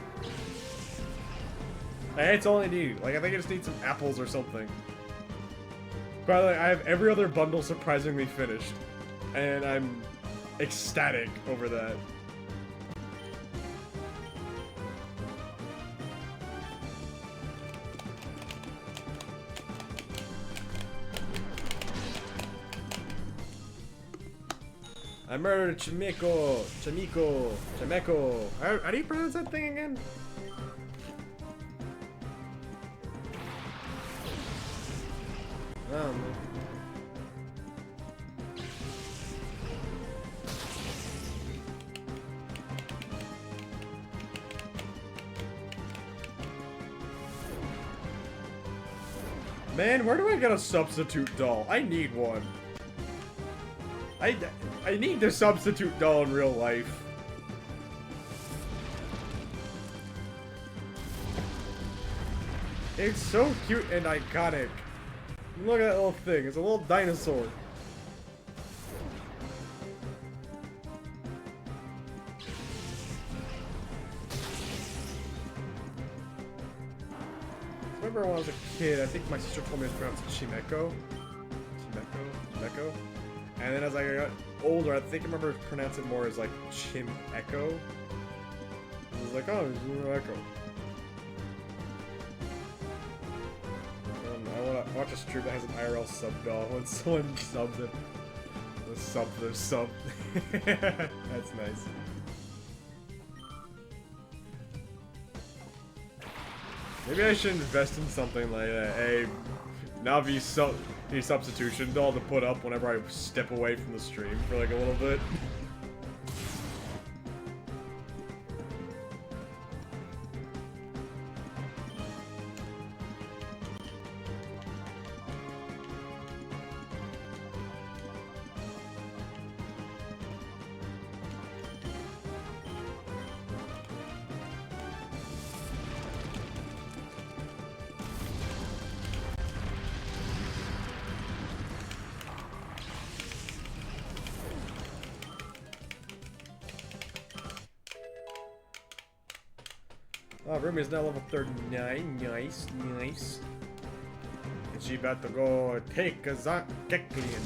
That's all I need. Like, I think I just need some apples or something. By the way, I have every other bundle surprisingly finished. And I'm ecstatic over that. I murdered Chimeko. How do you pronounce that thing again? Man, where do I get a substitute doll? I need one. I need the substitute doll in real life. It's so cute and iconic. Look at that little thing. It's a little dinosaur. I remember when I was a kid, I think my sister told me it's pronounced Chimeko. Chimeko. And then as I got older, I think I remember pronouncing it more as like Chim Echo. It was like, oh, it's Echo. I want to watch a stream that has an IRL sub doll. When someone subs it, the sub. That's nice. Maybe I should invest in something like a Navi substitution doll to put up whenever I step away from the stream for like a little bit. Oh, Rumi is now level 39. Nice, nice. And she about to go take a Keklian.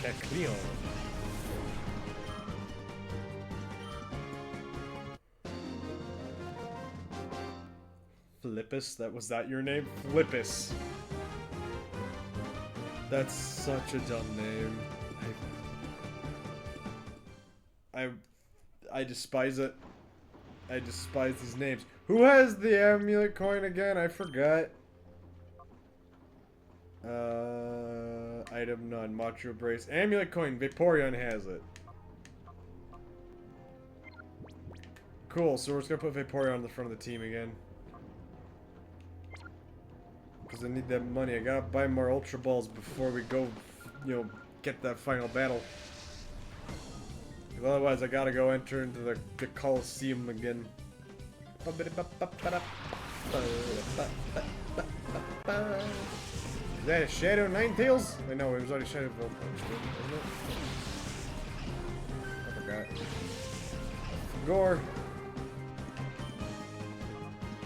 Keklian. Flippus? Was that your name? Flippus. That's such a dumb name. I despise it. I despise these names. Who has the amulet coin again? I forgot. Item none. Macho brace. Amulet coin. Vaporeon has it. Cool. So we're just gonna put Vaporeon on the front of the team again. Because I need that money. I gotta buy more Ultra Balls before we go, you know, get that final battle. Otherwise, I gotta go enter into the Coliseum again. Is that a Shadow Ninetales? Wait, no, it was already Shadow Volpunch, wasn't it? I forgot. Gore.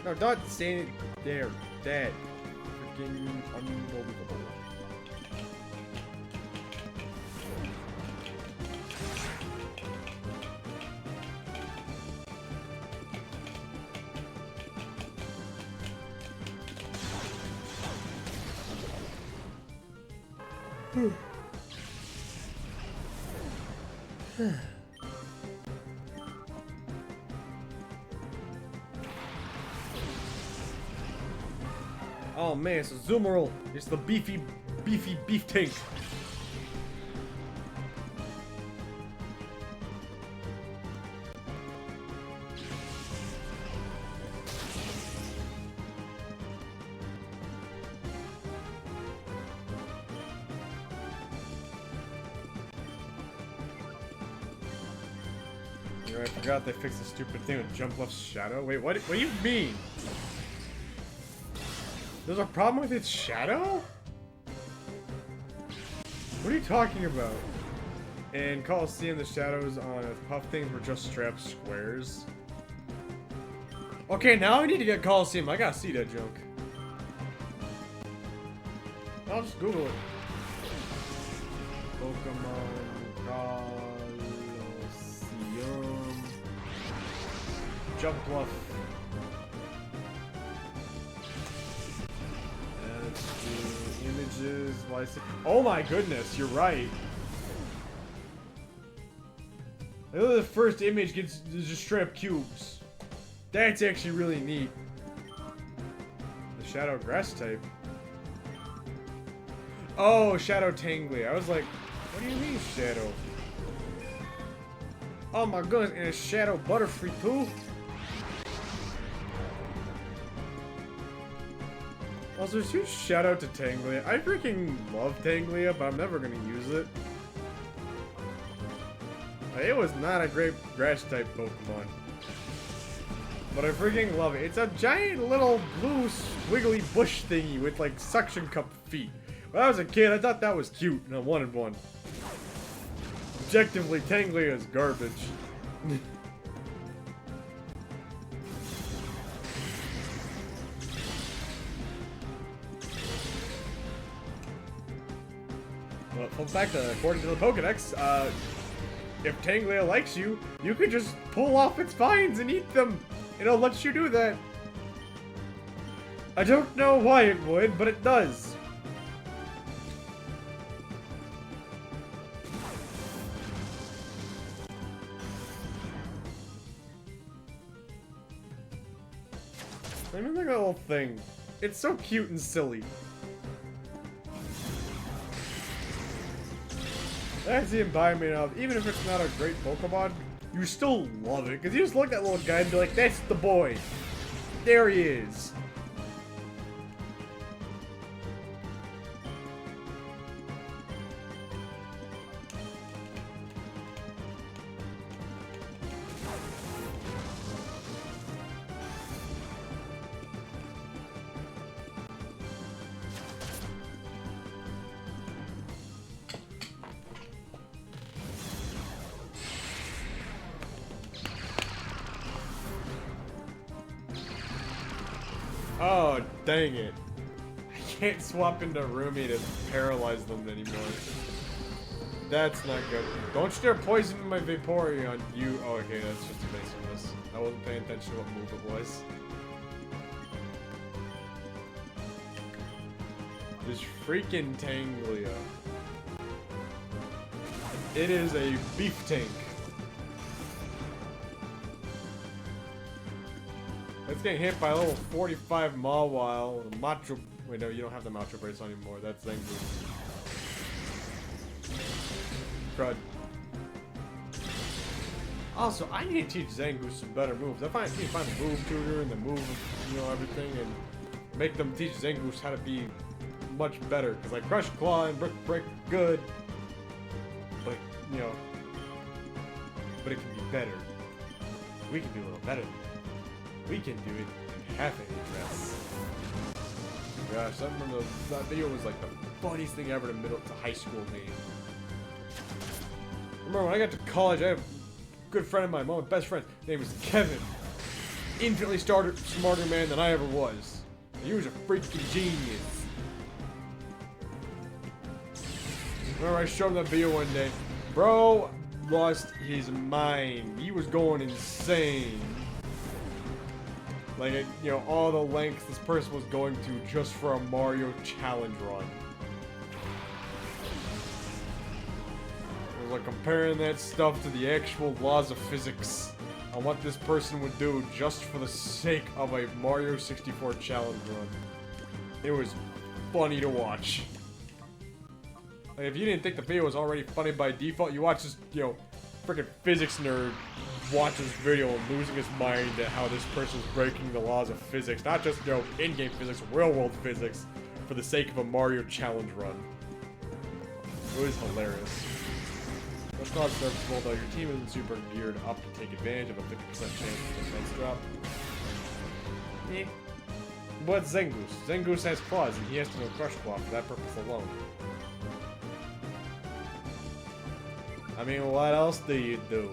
No, don't say it there. That. Freaking unbelievable. Oh man, it's a Zoomerl. It's the beefy beef tank. I forgot they fixed the stupid thing with jump left shadow. Wait, what do you mean? There's a problem with its shadow? What are you talking about? In Coliseum, the shadows on its puff things were just straight up squares. Okay, now I need to get Coliseum. I gotta see that junk. I'll just Google it. Pokemon Coliseum. Jump Bluff. Images, license. Oh my goodness, you're right. The first image gets just straight up cubes. That's actually really neat. The Shadow Grass type. Oh, Shadow Tangly. I was like, what do you mean Shadow? Oh my goodness, and a Shadow Butterfree too? Also, huge shout out to Tanglia. I freaking love Tanglia, but I'm never gonna use it. It was not a great grass type Pokemon. But I freaking love it. It's a giant little blue squiggly bush thingy with like suction cup feet. When I was a kid, I thought that was cute, and I wanted one. Objectively, Tanglia is garbage. Well, fun fact, according to the Pokedex, if Tanglia likes you, you could just pull off its vines and eat them. It'll let you do that. I don't know why it would, but it does. I mean, look at that little thing. It's so cute and silly. That's the embodiment of, even if it's not a great Pokemon, you still love it. Because you just look at that little guy and be like, that's the boy. There he is. Oh, dang it. I can't swap into Rumi to paralyze them anymore. That's not good. Don't you dare poison my Vaporeon, you. Oh, okay, that's just evasiveness. I wasn't paying attention to what move it was. This freaking Tanglia. It is a beef tank. It's getting hit by a level 45 Mawile. The Macho. Wait, no, you don't have the Macho Brace anymore. That's Zangoose. Crud. Also, I need to teach Zangoose some better moves. I need to find the move tutor and the move, everything, and make them teach Zangoose how to be much better. Because like Crush Claw and Brick Break, good, but but it can be better. We can do a little better than that. We can do it in half a dress. Gosh, I remember that video was like the funniest thing ever to high school me. Remember when I got to college, I had a good friend of mine, one of my best friends. His name was Kevin. Infinitely smarter man than I ever was. He was a freaking genius. Remember I showed him that video one day. Bro lost his mind. He was going insane. Like, all the lengths this person was going to just for a Mario challenge run. It was like comparing that stuff to the actual laws of physics on what this person would do just for the sake of a Mario 64 challenge run. It was funny to watch. Like, if you didn't think the video was already funny by default, you watch this, freaking physics nerd watch this video and losing his mind at how this person's breaking the laws of physics. Not just, in-game physics, real-world physics, for the sake of a Mario challenge run. It was hilarious. Let's call it serviceable, though your team isn't super geared up to take advantage of a 50% chance of defense drop. Eh. But Zangoose. Zangoose has claws, and he has to know Crush Claw for that purpose alone. I mean, what else do you do?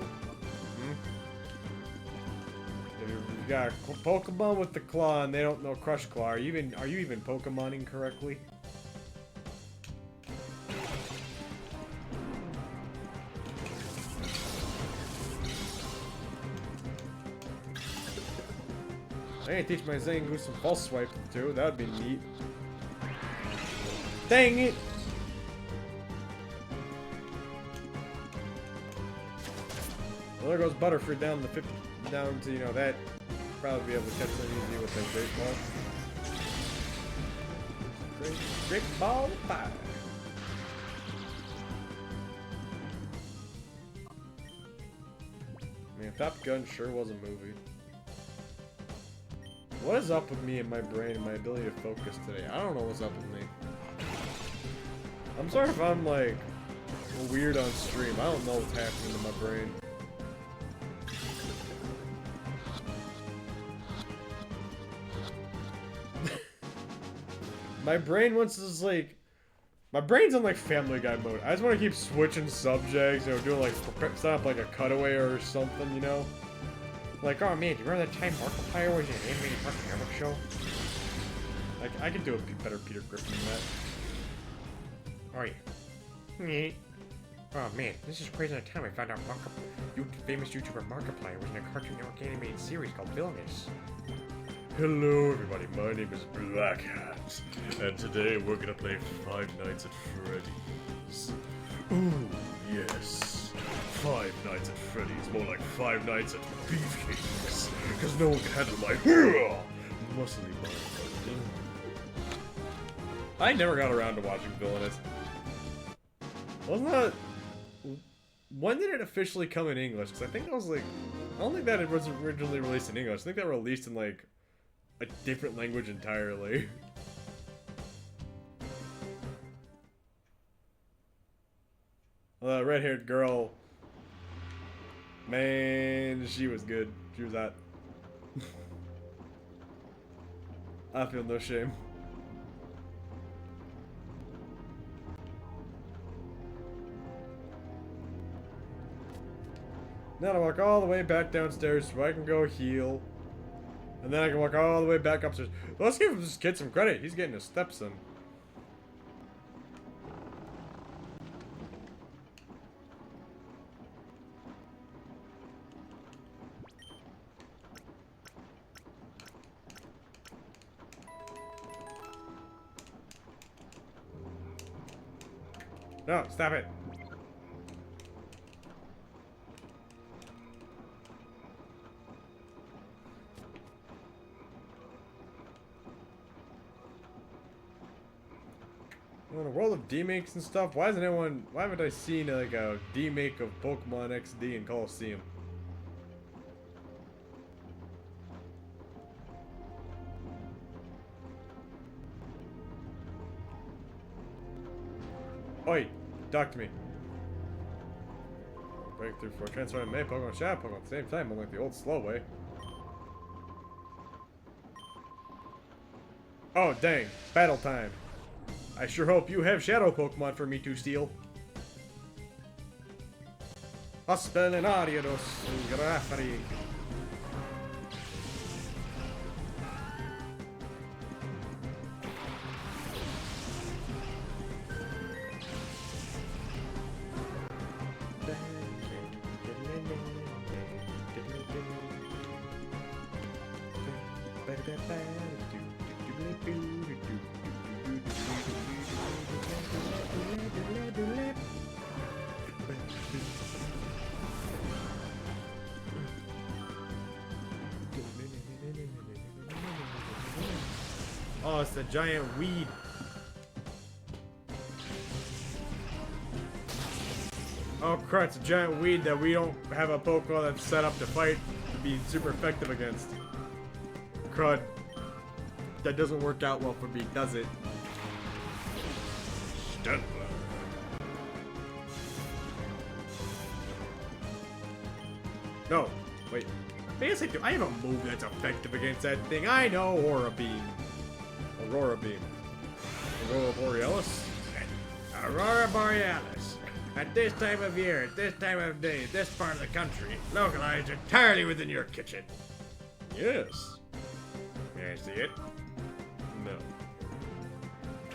If you got a Pokemon with the claw and they don't know Crush Claw, are you even Pokemoning correctly? I can teach my Zangoose some False Swipe too. That would be neat. Dang it! Well, there goes Butterfree down to 50, down to that. Probably be able to catch them easy with that great ball. Great ball pie. Man, Top Gun sure was a movie. What is up with me and my brain and my ability to focus today? I don't know what's up with me. I'm sorry if I'm like weird on stream. I don't know what's happening to my brain. My brain wants to just like... My brain's on like Family Guy mode. I just want to keep switching subjects, doing like... set up like a cutaway or something, Like, oh man, do you remember that time Markiplier was in an animated Cartoon Network show? Like, I could do a better Peter Griffin than that. Oh yeah. Oh man, this is crazy. The time I found out famous YouTuber Markiplier was in a Cartoon Network animated series called Villainous. Hello everybody, my name is Black Hat, and today we're gonna play Five Nights at Freddy's. Ooh, yes. Five Nights at Freddy's, more like Five Nights at Beefcakes, because no one can handle my muscly mind. I never got around to watching Villainous. Wasn't that... When did it officially come in English? Because I think that was like... I don't think that it was originally released in English. I think that released in like... a different language entirely. Well, that red-haired girl... Man, she was good. She was hot. I feel no shame. Now to walk all the way back downstairs so I can go heal. And then I can walk all the way back upstairs. Well, let's give this kid some credit. He's getting his steps in. No, stop it. In the world of demakes and stuff, why haven't I seen like a demake of Pokemon XD in Coliseum? Oi, talk to me. Breakthrough for transforming May Pokemon Shadow Pokemon at the same time, unlike the old slow way. Oh dang, battle time. I sure hope you have Shadow Pokemon for me to steal. Aspellenariados Grafari. Oh, it's a giant weed. Oh crap, it's a giant weed that we don't have a Pokemon that's set up to fight to be super effective against. Crud. That doesn't work out well for me, does it? Stun. No, wait. Yes, I do. I have a move that's effective against that thing. I know, Aura Beam. Aurora Beam. Aurora Borealis? Aurora Borealis. At this time of year, at this time of day, this part of the country, localized entirely within your kitchen. Yes. May I see it? No.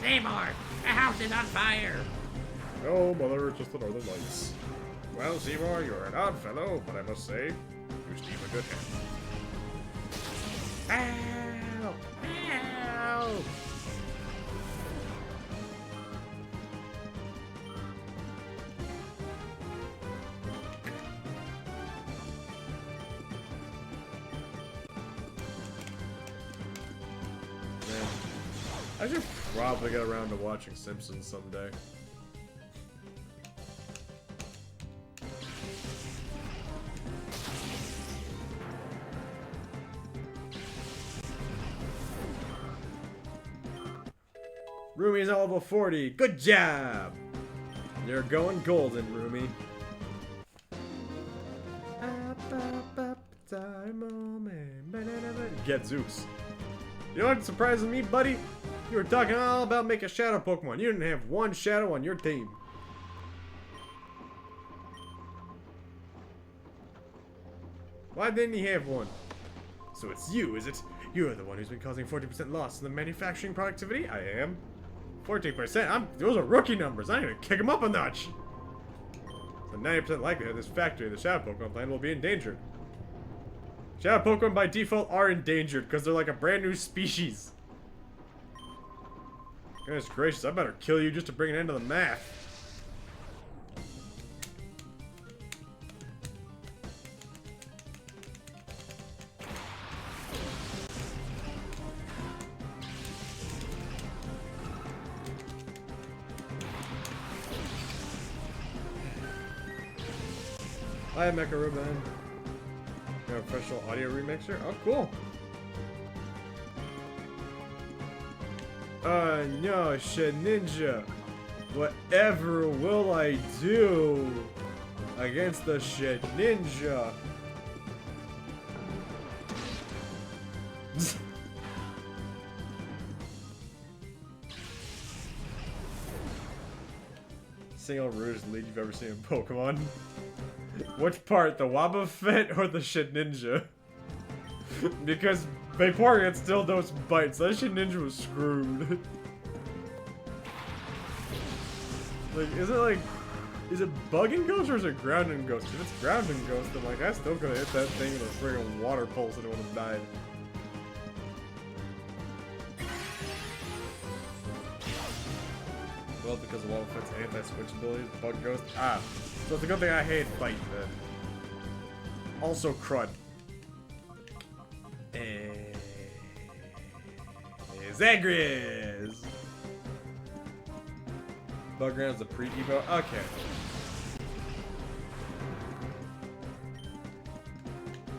Seymour, the house is on fire. No, mother, it's just the northern lights. Well, Seymour, you're an odd fellow, but I must say, you steam a good hand. Ow! Ow! Man, I should probably get around to watching Simpsons someday. Rumi's at level 40. Good job! You're going golden, Rumi. Get Zeus. You know what surprises me, buddy? You were talking all about making shadow Pokemon. You didn't have one shadow on your team. Why didn't he have one? So it's you, is it? You're the one who's been causing 40% loss in the manufacturing productivity? I am. 14%? Those are rookie numbers. I'm gonna kick them up a notch. The 90% likelihood this factory in the Shadow Pokemon plant will be endangered. Shadow Pokemon by default are endangered because they're like a brand new species. Goodness gracious, I better kill you just to bring an end to the math. Hi, Mecha Ruben. Got a professional audio remixer. Oh, cool. No, Ninja. Whatever will I do against the Ninja? Single rudest lead you've ever seen in Pokemon. Which part, the Wobbuffet or the Ninja? Because Vaporeon still knows bites. That shit ninja was screwed. Like, is it Bug and Ghost or is it Ground and Ghost? If it's Ground and Ghost, then like, I still could have hit that thing with a friggin' water pulse and it would have died. Well, because of all of its anti-switch abilities, Bug Ghost. Ah, so it's a good thing I hate Bite then. Also Crud. Zagreus! Bug Ground's the pre-evo? Okay.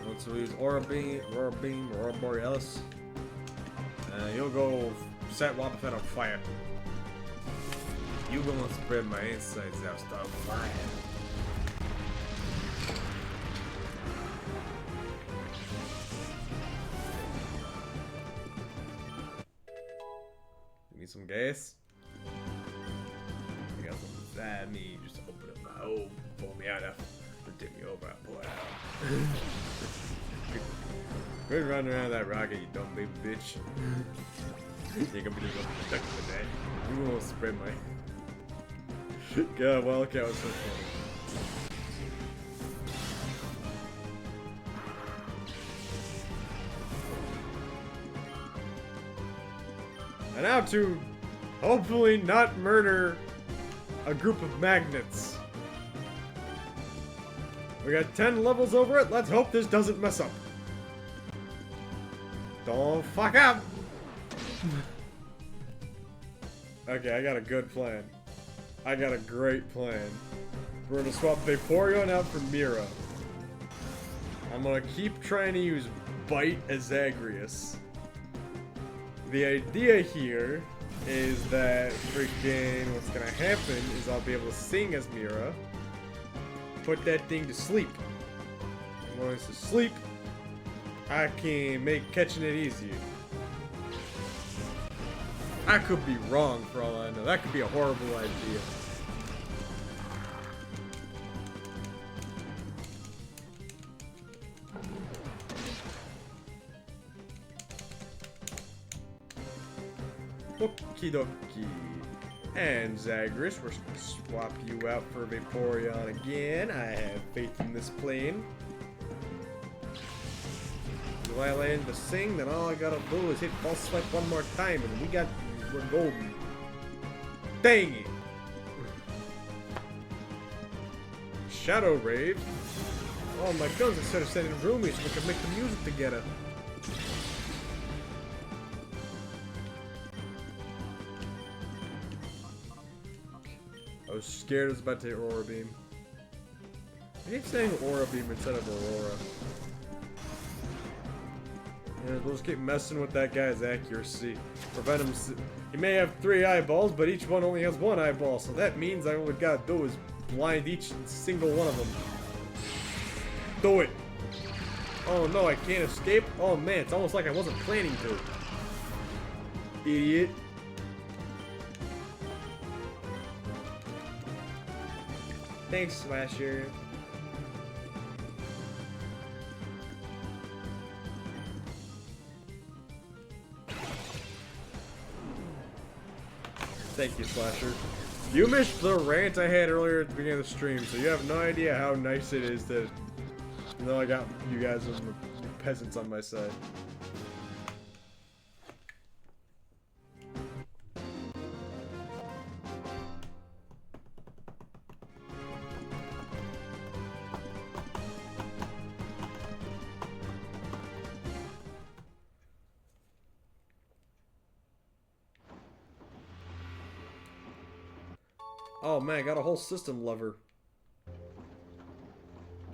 Once we use Aura Beam, Aurora Borealis, you'll go set Wobbuffet on fire. You gonna spread my insides out, start flying. You need some gas? I got some beside me. Just open up my hole, pull me out after dip me over, I pull it out. Quit running around that rocket, you dumb baby bitch. You're gonna be stuck with that. You won't spread my. God, Wildcat was so funny. And now to hopefully not murder a group of magnets. We got 10 levels over it. Let's hope this doesn't mess up. Don't fuck up! Okay, I got a good plan. I got a great plan. We're gonna swap Vaporeon out for Mira. I'm gonna keep trying to use Bite as Zagreus. The idea here is that freaking what's gonna happen is I'll be able to sing as Mira, put that thing to sleep. And when it's asleep, I can make catching it easier. I could be wrong for all I know. That could be a horrible idea. Okie dokie. And Zagreus, we're gonna swap you out for Vaporeon again. I have faith in this plane. If I land to sing, then all I gotta do is hit False Swipe one more time, and we're golden. Dang it! Shadow Rave. Oh my guns, instead of sending roomies, we can make the music together. I was scared it was about to hit Aurora Beam. I keep saying Aura Beam instead of Aurora. Yeah, we'll just keep messing with that guy's accuracy. Prevent him. He may have 3 eyeballs, but each one only has 1 eyeball, so that means all we gotta do is blind each single one of them. Do it! Oh no, I can't escape? Oh man, it's almost like I wasn't planning to. Idiot. Thanks, Slasher. Thank you, Slasher. You missed the rant I had earlier at the beginning of the stream, so you have no idea how nice it is to know I got you guys as peasants on my side. Oh man, I got a whole system lever.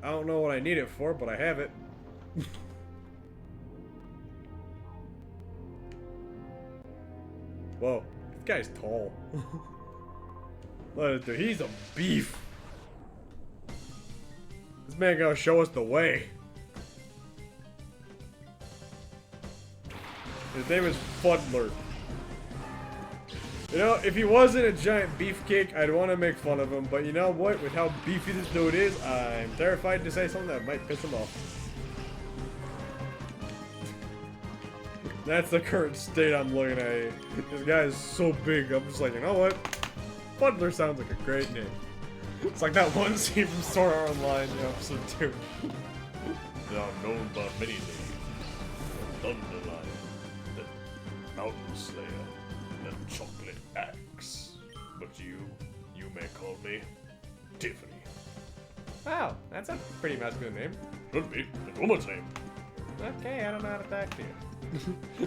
I don't know what I need it for, but I have it. Whoa, this guy's tall. Look at dude, he's a beef. This man gonna show us the way. His name is Fuddler. You know, if he wasn't a giant beefcake, I'd want to make fun of him. But you know what? With how beefy this dude is, I'm terrified to say something that might piss him off. That's the current state I'm looking at. This guy is so big, I'm just like, you know what? Fuddler sounds like a great name. It's like that one scene from Sword Art Online, episode 2. They are known by many names. The Thunderlion, the Mountain Slayer, the Chocolate Axe. But you may call me Tiffany. Wow, that's a pretty masculine name. Should be. It's a woman's name. Okay, I don't know how to talk to you.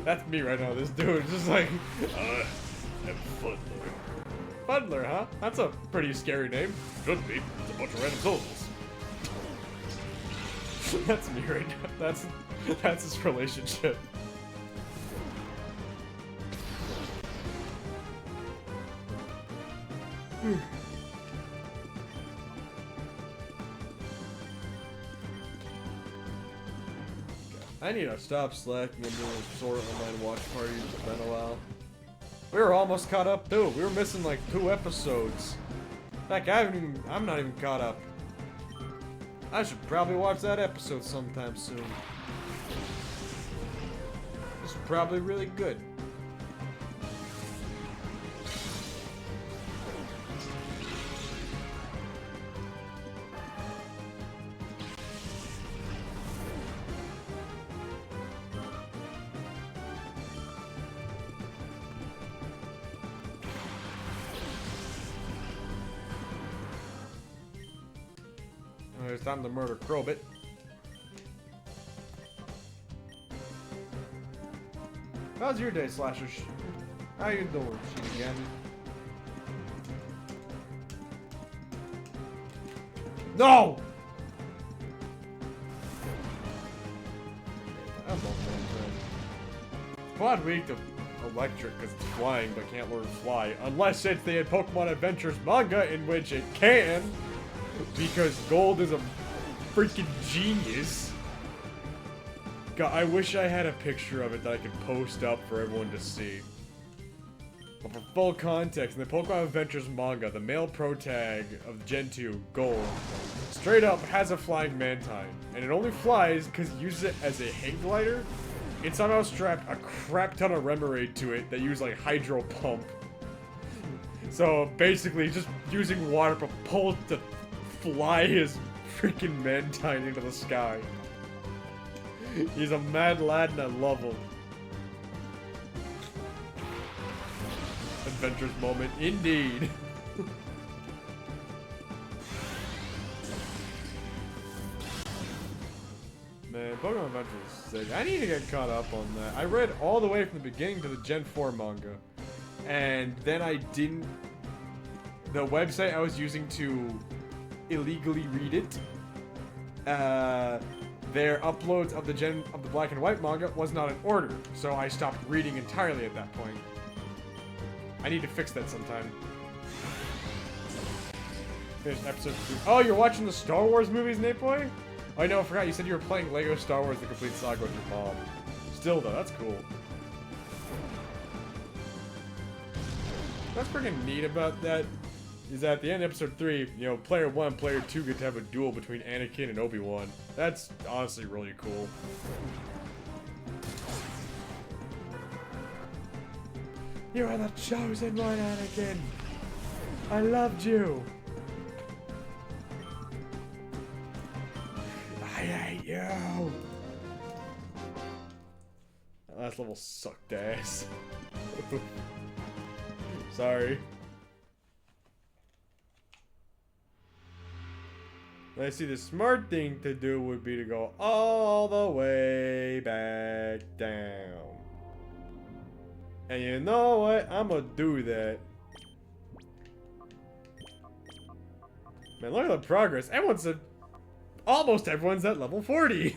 That's me right now, this dude. Just like... I am Fuddler. Fuddler, huh? That's a pretty scary name. Should be. It's a bunch of random syllables. That's me right now. That's his relationship. I need to stop slacking and doing Sword Art Online watch parties. It's been a while. We were almost caught up too. We were missing like 2 episodes. In fact, I'm not even caught up. I should probably watch that episode sometime soon. It's probably really good. It's time to murder Krobit. How's your day, Slashers? How you doing, again? No! I'm not Quad weak to electric because it's flying but can't learn to fly. Unless it's the Pokemon Adventures manga in which it can. Because Gold is a freaking genius. God, I wish I had a picture of it that I could post up for everyone to see. But for full context, in the Pokemon Adventures manga, the male protag of Gen 2, Gold, straight up has a flying Mantine. And it only flies because he uses it as a hang glider. It somehow strapped a crap ton of Remoraid to it that use like Hydro Pump. So basically just using water propelled to fly his freaking Mantine into the sky. He's a mad lad and I love him. Adventures moment, indeed. Man, Pokemon Adventures is sick. I need to get caught up on that. I read all the way from the beginning to the Gen 4 manga. And then I didn't... The website I was using to illegally read it, their uploads of the black and white manga was not in order, so I stopped reading entirely at that point. I need to fix that sometime. Finish episode 2. Oh, you're watching the Star Wars movies, Nate Boy? Oh, no, I forgot. You said you were playing Lego Star Wars: The Complete Saga with your mom. Still, though, that's cool. What's freaking neat about that is that at the end of episode 3, you know, player 1 and player 2 get to have a duel between Anakin and Obi-Wan. That's honestly really cool. You are the chosen one, Anakin! I loved you! I hate you! That last level sucked ass. Sorry. I see the smart thing to do would be to go all the way back down. And you know what? I'm gonna do that. Man, look at the progress. Almost everyone's at level 40.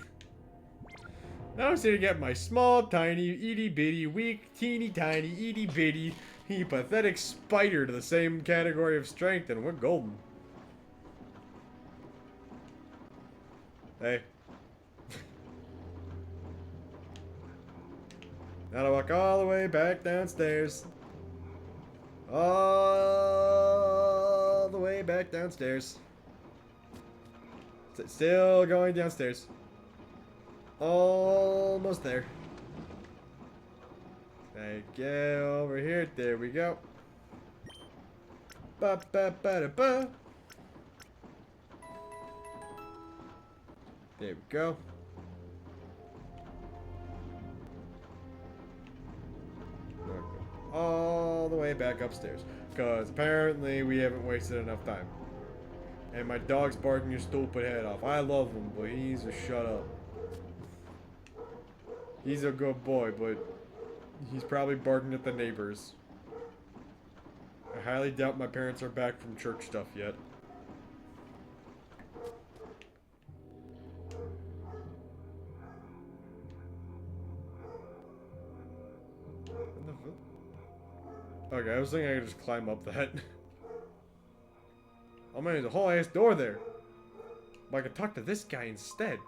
Now I just need to get my small, tiny, itty bitty, weak, teeny tiny, itty bitty, pathetic spider to the same category of strength, and we're golden. Hey. Now to walk all the way back downstairs. All the way back downstairs. Still going downstairs. Almost there. I get over here? There we go. Ba ba ba da ba. There we go. All the way back upstairs. Because apparently we haven't wasted enough time. And my dog's barking your stupid head off. I love him, but he needs to shut up. He's a good boy, but he's probably barking at the neighbors. I highly doubt my parents are back from church stuff yet. Okay, I was thinking I could just climb up that. Oh man, there's a whole ass door there. But I could talk to this guy instead.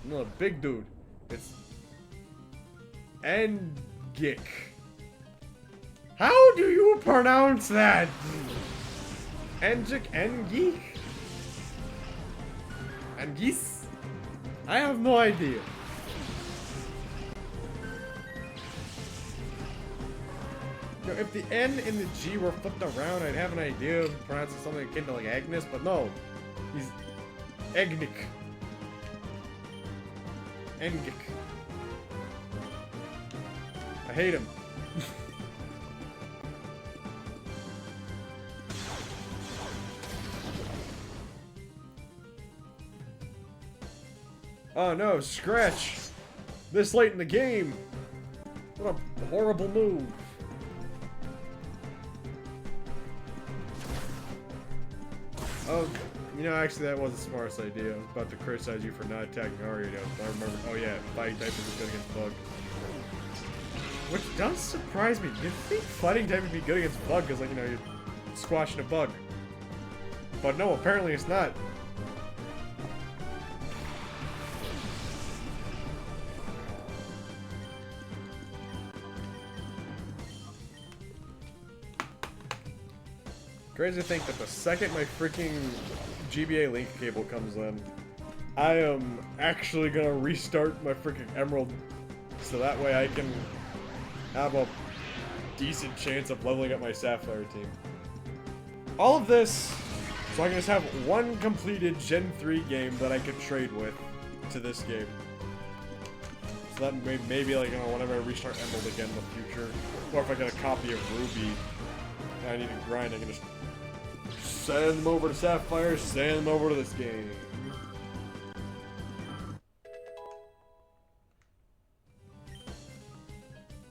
Another big dude. It's Engik. How do you pronounce that? Engik? Engis? I have no idea. You know, if the N and the G were flipped around, I'd have an idea of pronouncing something akin to like Agnes, but no. He's Egnik. Engik. I hate him. Oh no, Scratch! This late in the game! What a horrible move. Oh, you know, actually that was the smartest idea. I was about to criticize you for not attacking Aria. I remember, oh yeah, fighting type is good against Bug. Which does surprise me. You'd think fighting type would be good against Bug, because, like, you know, you're squashing a bug. But no, apparently it's not. Crazy to think that the second my freaking GBA link cable comes in, I am actually gonna restart my freaking Emerald, so that way I can have a decent chance of leveling up my Sapphire team. All of this, so I can just have one completed Gen 3 game that I could trade with to this game. So that maybe, like, you know, whenever I restart Emerald again in the future, or if I get a copy of Ruby and I need to grind, I can just send them over to Sapphire, send them over to this game.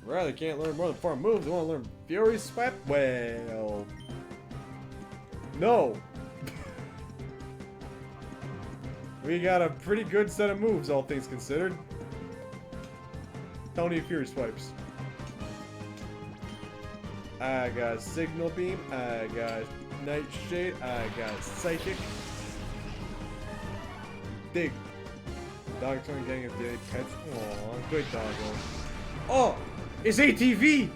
Right, they can't learn more than 4 moves. They want to learn Fury Sweep? Well, no. We got a pretty good set of moves, all things considered. Don't need Fury Swipes. I got Signal Beam, I got Nightshade, I got Psychic. Dig. Dog turn getting a daily pets. Aww, good doggo. Oh! It's ATV!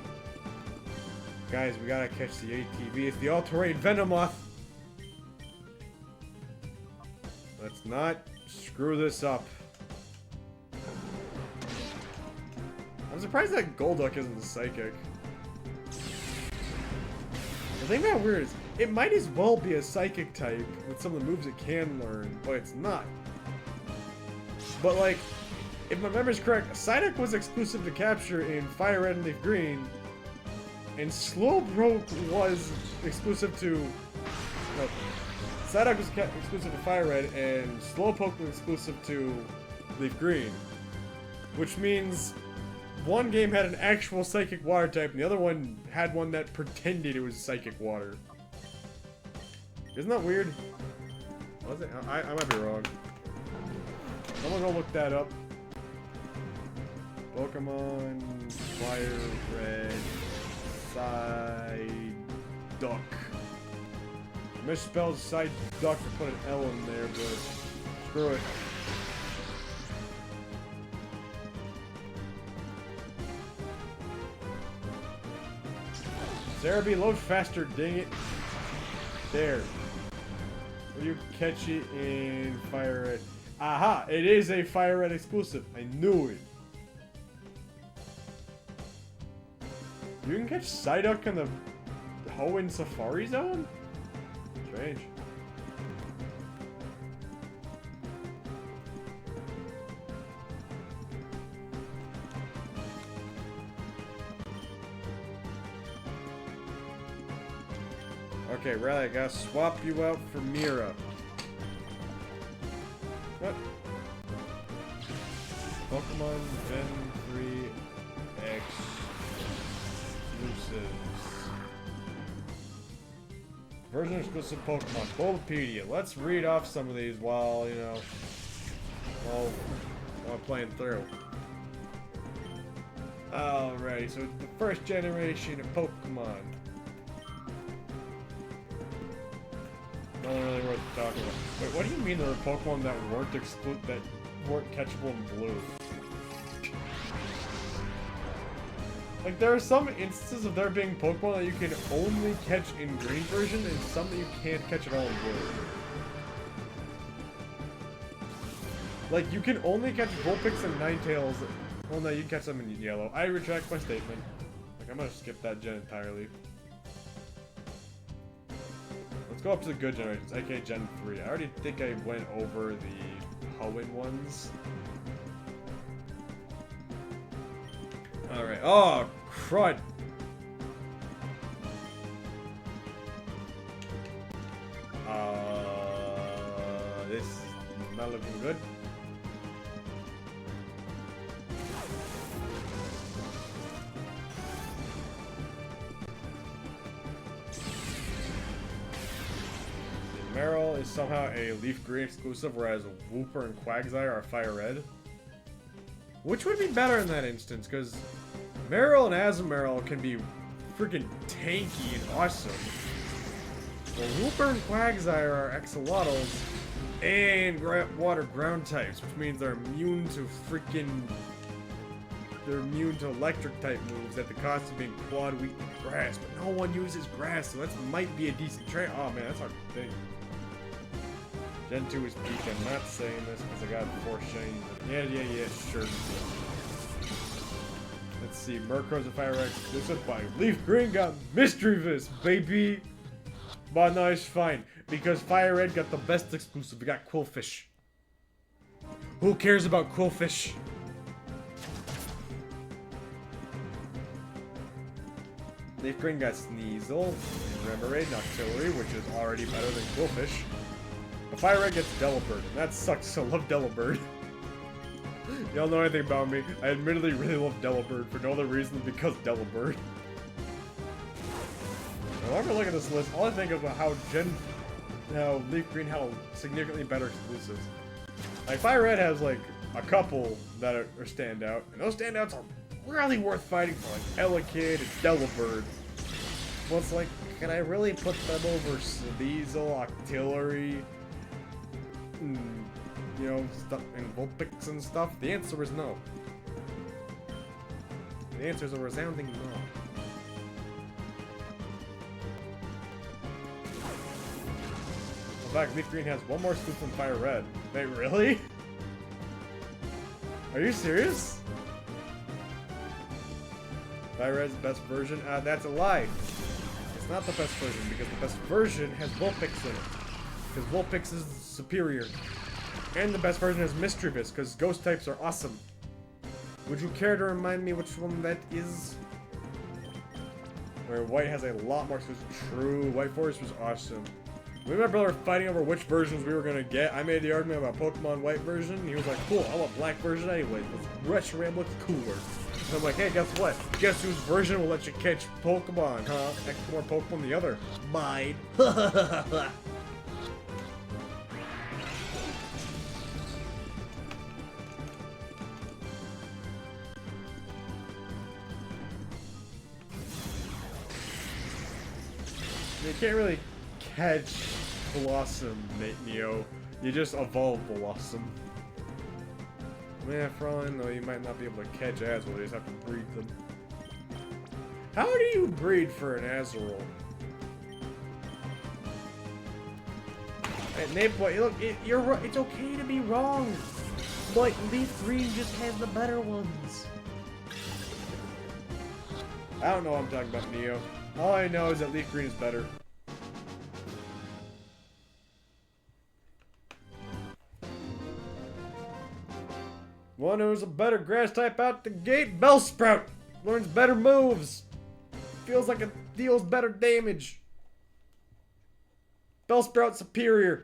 Guys, we gotta catch the ATV. It's the all-terrain Venomoth. Let's not screw this up. I'm surprised that Golduck isn't Psychic. The thing about weird is, it might as well be a Psychic type with some of the moves it can learn, but it's not. But like, if my memory's correct, Psyduck was exclusive to capture in Fire Red and Leaf Green, and Slowpoke was exclusive to... No, Psyduck was exclusive to Fire Red, and Slowpoke was exclusive to Leaf Green. Which means one game had an actual Psychic Water type, and the other one had one that pretended it was Psychic Water. Isn't that weird? Was it? I might be wrong. Someone go look that up. Pokemon Fire Red Psyduck. Misspelled Psyduck to put an L in there, but screw it. Cerebi, load faster, dang it. There. Will you catch it in Fire Red? Aha! It is a Fire Red exclusive. I knew it. You can catch Psyduck in the Hoenn Safari Zone? Strange. Okay, really, I gotta swap you out for Mira. What? Pokemon Gen 3 X exclusives. Version exclusive Pokemon. Bulbapedia. Let's read off some of these while, you know, while playing through. Alrighty, so the first generation of Pokemon. Not really worth talking about. Wait, what do you mean there are Pokemon that weren't catchable in blue? Like, there are some instances of there being Pokemon that you can only catch in green version, and some that you can't catch at all in blue. Like, you can only catch Vulpix and Ninetales. Well, no, you can catch them in yellow. I retract my statement. Like, I'm gonna skip that gen entirely. Let's go up to the good generations, aka Gen 3. I already think I went over the Hoenn ones. Alright. Oh, crud. This is not looking good. Meryl is somehow a Leaf Green exclusive, whereas Wooper and Quagsire are Fire Red. Which would be better in that instance, because Meryl and Azumarill can be freaking tanky and awesome. Well, Wooper and Quagsire are Axolotls and water ground types, which means they're immune to electric type moves at the cost of being quad weak to grass. But no one uses grass, so that might be a decent trade. Oh man, that's hard to think. Gen 2 is peak. I'm not saying this because I got 4 shiny. Yeah, sure. Let's see. Murkrow's a Fire Red exclusive by Leaf Green got Mischievous, baby! But no, it's fine. Because Fire Red got the best exclusive. We got Quillfish. Who cares about Quillfish? Leaf Green got Sneasel, and Remoraid, Noctillery, which is already better than Quillfish. But Fire Red gets Delibird, and that sucks. I love Delibird. Y'all know anything about me. I admittedly really love Delibird for no other reason than because Delibird. Whenever I look at this list, all I think about how Leaf Green had significantly better exclusives. Like, Fire Red has, like, a couple that are standout, and those standouts are really worth fighting for, like Elekid and Delibird. Well, it's like, can I really put them over Sneasel, Octillery, you know, stuff, and Vulpix and stuff? The answer is no. The answer is a resounding no. In fact, Leaf Green has one more scoop than Fire Red. Wait, really? Are you serious? Fire Red's best version? That's a lie. It's not the best version, because the best version has Vulpix in it. Because Vulpix is superior. And the best version has Mischievous, because ghost types are awesome. Would you care to remind me which one that is? Where White has a lot more exclusives. True, White Forest was awesome. We and my brother were fighting over which versions we were gonna get. I made the argument about Pokemon White version. He was like, cool, I want Black version anyway. The Retro Ram looks cooler. So I'm like, hey, guess what? Guess whose version will let you catch Pokemon, huh? X more Pokemon than the other. Mine. You can't really catch Blossom, Neo. You just evolve Blossom. Man, for all I know, you might not be able to catch Azurill, you just have to breed them. How do you breed for an Azurill? Hey, Nate Boy, look, you're right. It's okay to be wrong. But Leaf Green just has the better ones. I don't know what I'm talking about, Neo. All I know is that leaf green is better. One who's a better grass type out the gate, Bellsprout. Learns better moves. Feels like it deals better damage. Bellsprout superior.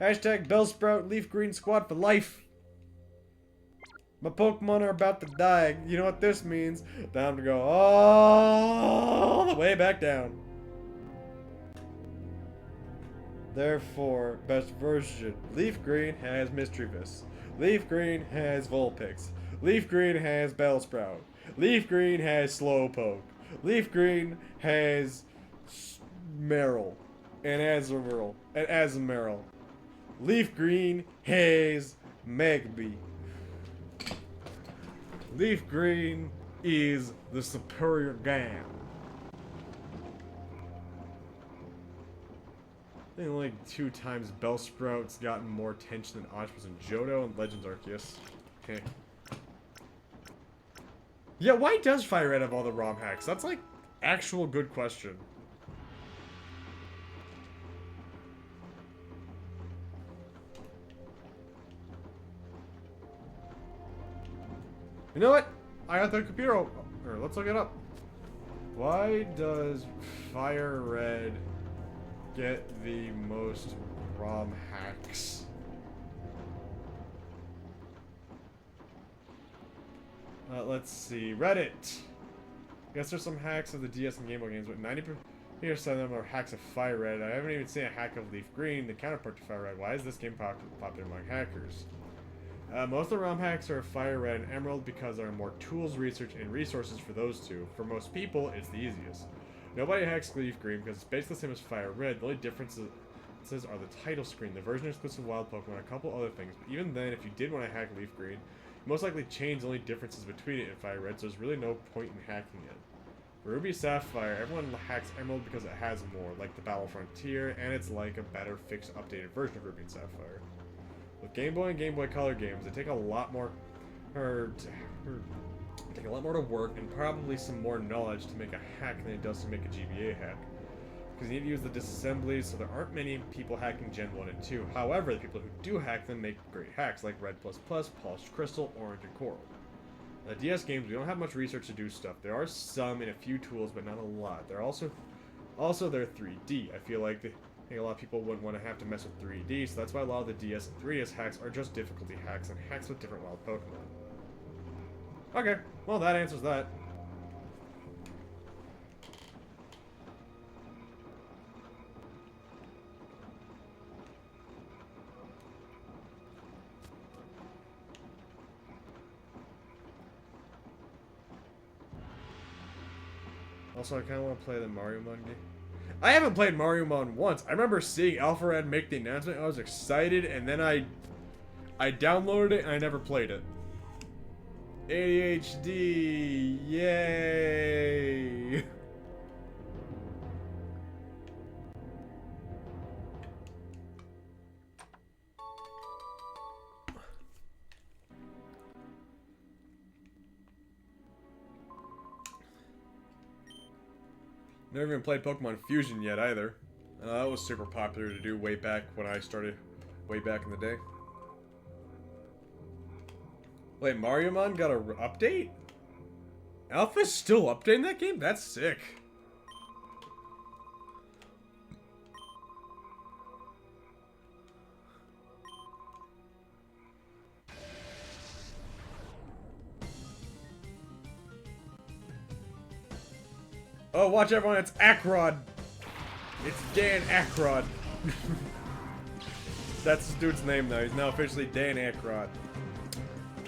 Hashtag Bellsprout Leaf Green Squad for life. My Pokemon are about to die. You know what this means? Time to go all the way back down. Therefore, best version. Leaf Green has Mischievous. Leaf Green has Vulpix. Leaf Green has Bellsprout. Leaf Green has Slowpoke. Leaf Green has Meryl. And Azumarill. Leaf Green has Magby. Leaf Green is the superior game. I think only 2 times Bellsprout's gotten more attention than Oshpus and Johto and Legends Arceus. Okay. Yeah, why does Fire Red have all the ROM hacks? That's like actual good question. You know what? I got the computer open. Or let's look it up. Why does Fire Red get the most ROM hacks? Let's see. Reddit. Guess there's some hacks of the DS and Game Boy games, but 90% of them are hacks of Fire Red. I haven't even seen a hack of Leaf Green, the counterpart to Fire Red. Why is this game popular among hackers? Most of the ROM hacks are Fire Red and Emerald because there are more tools, research, and resources for those two. For most people, it's the easiest. Nobody hacks Leaf Green because it's basically the same as Fire Red. The only differences are the title screen, the version exclusive wild Pokemon, a couple other things. But even then, if you did want to hack Leaf Green, you most likely change the only differences between it and Fire Red, so there's really no point in hacking it. For Ruby Sapphire, everyone hacks Emerald because it has more, like the Battle Frontier, and it's like a better, fixed, updated version of Ruby and Sapphire. With Game Boy and Game Boy Color games, they take a lot more to work and probably some more knowledge to make a hack than it does to make a GBA hack. Because you need to use the disassemblies, so there aren't many people hacking Gen 1 and 2. However, the people who do hack them make great hacks, like Red++, Polished Crystal, Orange, and Coral. In the DS games, we don't have much research to do stuff. There are some and a few tools, but not a lot. They're also they're 3D. I feel like I think a lot of people wouldn't want to have to mess with 3D, so that's why a lot of the DS and 3DS hacks are just difficulty hacks and hacks with different wild Pokemon. Okay, well that answers that. Also, I kind of want to play the Mario Mon game. I haven't played Mario Mon once. I remember seeing Alpha Red make the announcement. I was excited, and then I downloaded it, and I never played it. ADHD, yay! Never even played Pokemon Fusion yet either. That was super popular to do way back when I started, way back in the day. Wait, Mariomon got a update? Alpha's still updating that game? That's sick. Oh, watch everyone, it's Akrod. It's Dan Akrod. That's this dude's name now. He's now officially Dan Akrod.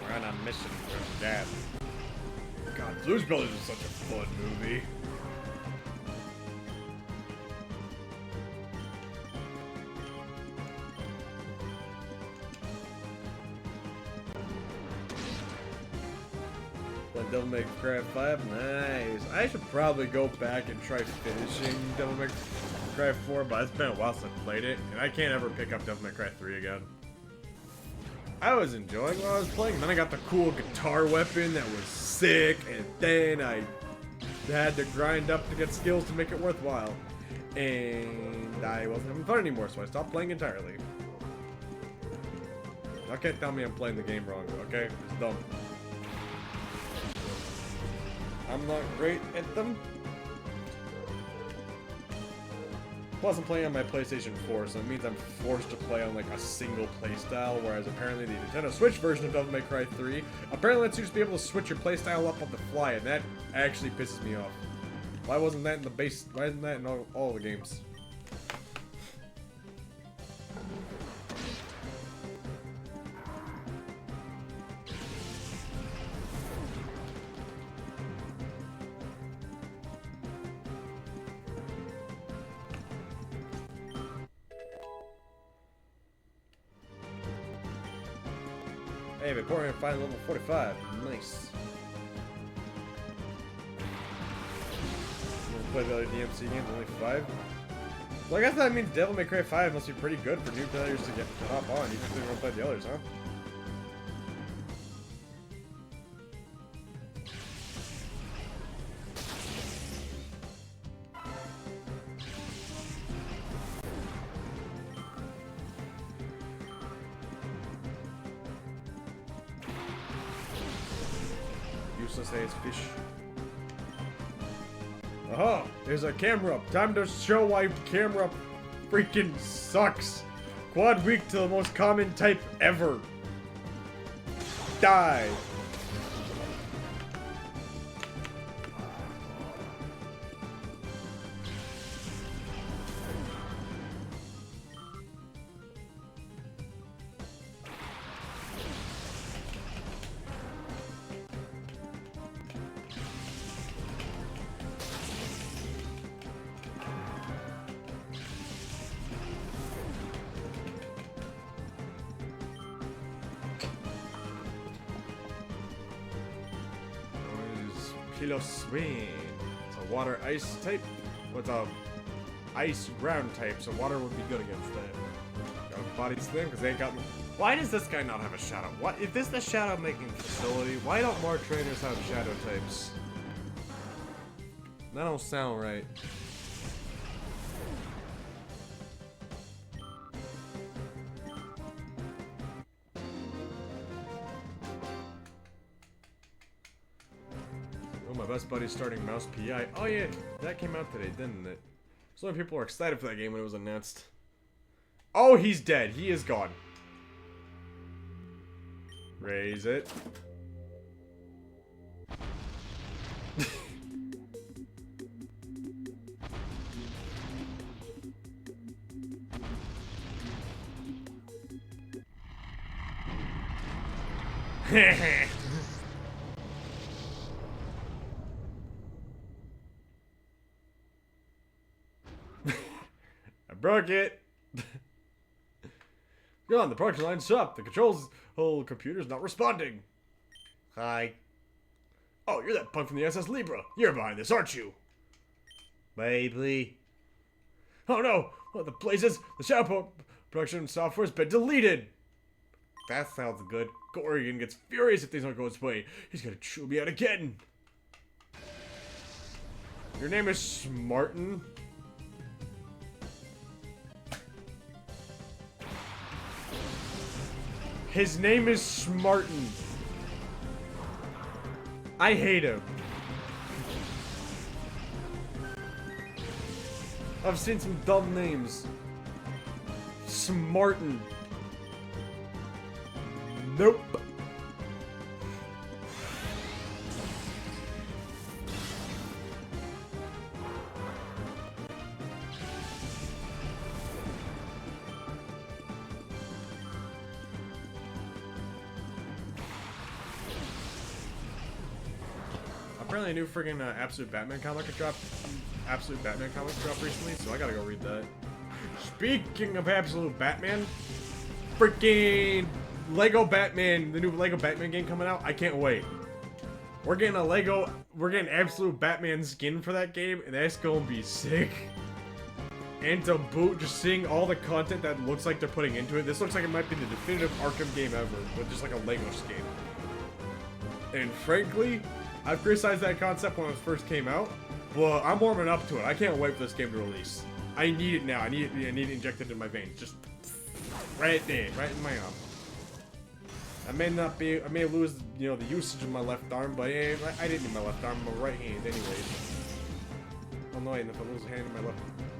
We're on a mission for Dad. God, Blues Brothers is such a fun movie. Devil May Cry 5, nice. I should probably go back and try finishing Devil May Cry 4, but it's been a while since I played it, and I can't ever pick up Devil May Cry 3 again. I was enjoying what I was playing, and then I got the cool guitar weapon that was sick, and then I had to grind up to get skills to make it worthwhile. And I wasn't having fun anymore, so I stopped playing entirely. Y'all can't tell me I'm playing the game wrong, okay? It's dumb. I'm not great at them. Plus, I'm playing on my PlayStation 4, so it means I'm forced to play on like a single playstyle, whereas apparently the Nintendo Switch version of Devil May Cry 3 apparently lets you just be able to switch your playstyle up on the fly, and that actually pisses me off. Why wasn't that in the base? Why isn't that in all the games? Hey, Victoria finally level 45. Nice. Play the other DMC games, only 5. Well, I guess that means Devil May Cry 5 must be pretty good for new players to hop on, even if they don't play the others, huh? Useless ass fish. Aha! There's a camera up. Time to show why camera freaking sucks. Quad weak to the most common type ever. Die. Kilo Swing. It's a water ice type. With a ice ground type, so water would be good against that. Got bodies them because they ain't got. Why does this guy not have a shadow? What if this is the shadow making facility? Why don't more trainers have shadow types? That don't sound right. My best buddy's starting Mouse PI. Oh yeah, that came out today, didn't it? So many people were excited for that game when it was announced. Oh, he's dead. He is gone. Raise it. Broke it. Go on, the production line's up. The controls whole computer's not responding. Hi. Oh, you're that punk from the SS Libra. You're behind this, aren't you? Baby. Oh no! What the blazes? The shadow production software's been deleted. That sounds good. Gorian gets furious if things don't go his way. He's gonna chew me out again. Your name is Smartin? His name is Smartin. I hate him. I've seen some dumb names. Smartin. Nope. Apparently a new friggin' Absolute Batman comic dropped. Absolute Batman comic dropped recently, so I gotta go read that. Speaking of Absolute Batman, freaking Lego Batman, the new Lego Batman game coming out. I can't wait. We're getting Absolute Batman skin for that game, and that's gonna be sick. And to boot, just seeing all the content that looks like they're putting into it. This looks like it might be the definitive Arkham game ever, with just like a Lego skin. And frankly, I've criticized that concept when it first came out, but I'm warming up to it. I can't wait for this game to release. I need it now. I need it injected in my veins. Just right there, right in my arm. I may lose, you know, the usage of my left arm, but I didn't need my left arm, my right hand, anyways. Oh no, and if I lose a hand in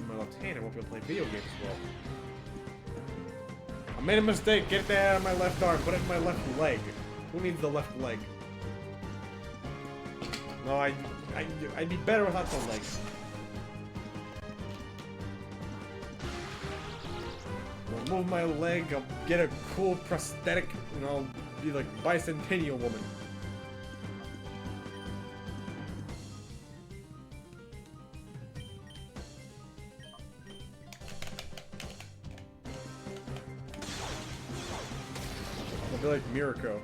my left hand, I won't be able to play video games as well. I made a mistake. Get that out of my left arm. Put it in my left leg. Who needs the left leg? No, I'd be better without the legs. I'll move my leg. I'll get a cool prosthetic, and I'll be like Bicentennial Woman. I'll be like Mirko.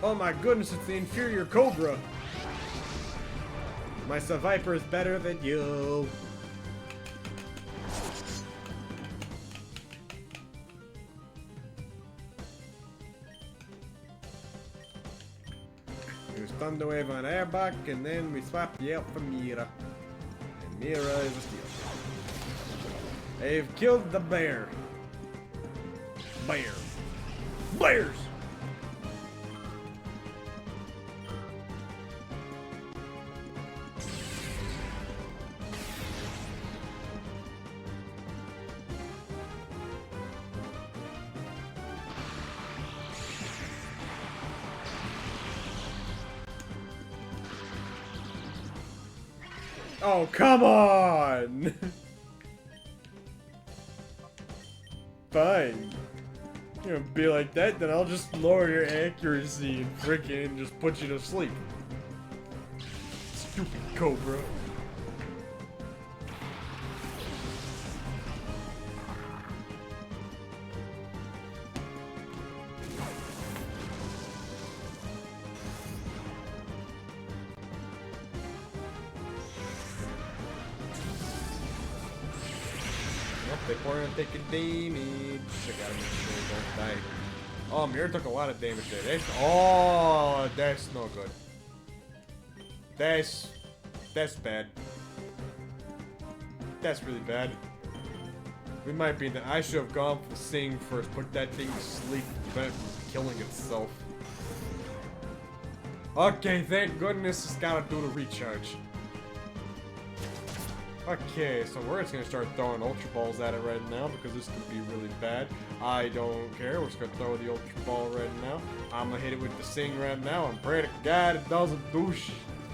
Oh my goodness, it's the inferior Cobra. My Viper is better than you. We stunned away on Airbuck, and then we swapped you out for Mira. And Mira is a steal. They've killed the bear. Bears! Oh, come on! Fine. You're gonna be like that, then I'll just lower your accuracy and frickin' just put you to sleep. Stupid Cobra. They weren't taking damage. I gotta make sure they don't die. Oh, Mir took a lot of damage there. That's no good. That's bad. That's really bad. We might be. I should have gone for the Sing first. Put that thing to sleep to prevent it from killing itself. Okay, thank goodness it's gotta do the recharge. Okay, so we're just gonna start throwing Ultra Balls at it right now because this could be really bad. I don't care. We're just gonna throw the Ultra Ball right now. I'm gonna hit it with the Sing right now and pray to God it doesn't do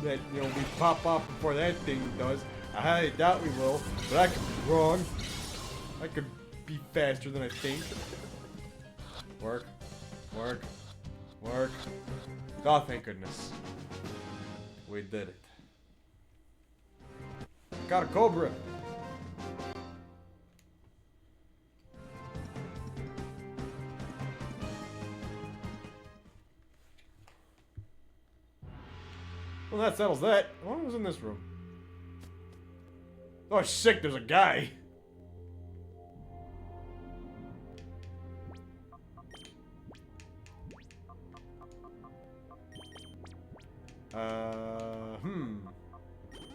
that, you know, we pop off before that thing does. I highly doubt we will, but I could be wrong. I could be faster than I think. Work. Oh, thank goodness. We did it. Got a Cobra. Well, that settles that. What was in this room? Oh, sick, there's a guy.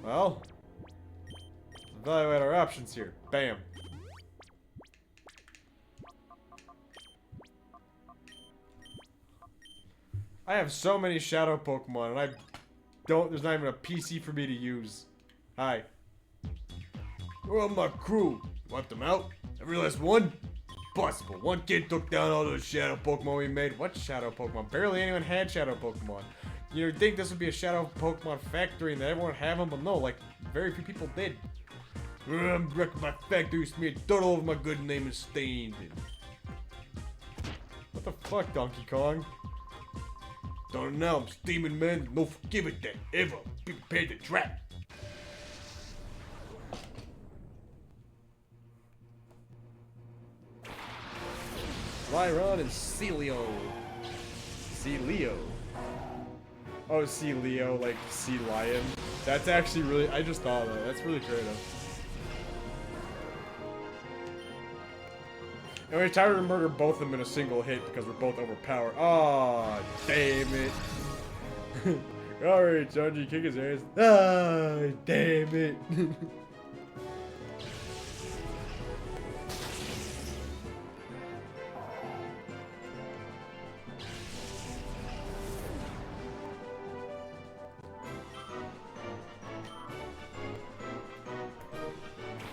Well, let's evaluate our options here. Bam. I have so many shadow Pokemon, and there's not even a PC for me to use. Hi. Where are my crew? Want them out? Every last one? Possible. One kid took down all those shadow Pokemon we made. What shadow Pokemon? Barely anyone had shadow Pokemon. You'd think this would be a shadow Pokemon factory and that everyone would have them, but no, like, very few people did. I'm wrecking my factory, smeared dirt all over my good name and stained it. What the fuck, Donkey Kong? Don't know, I'm steaming, man. No forgiving that ever. Be prepared to trap. Lyron and Celio. Celio. Oh, Celio, like sea lion. That's actually really, I just thought of that. That's really creative. And we tried to murder both of them in a single hit because we're both overpowered. Oh, damn it. Alright, Sanji, kick his ass. Ah, damn it.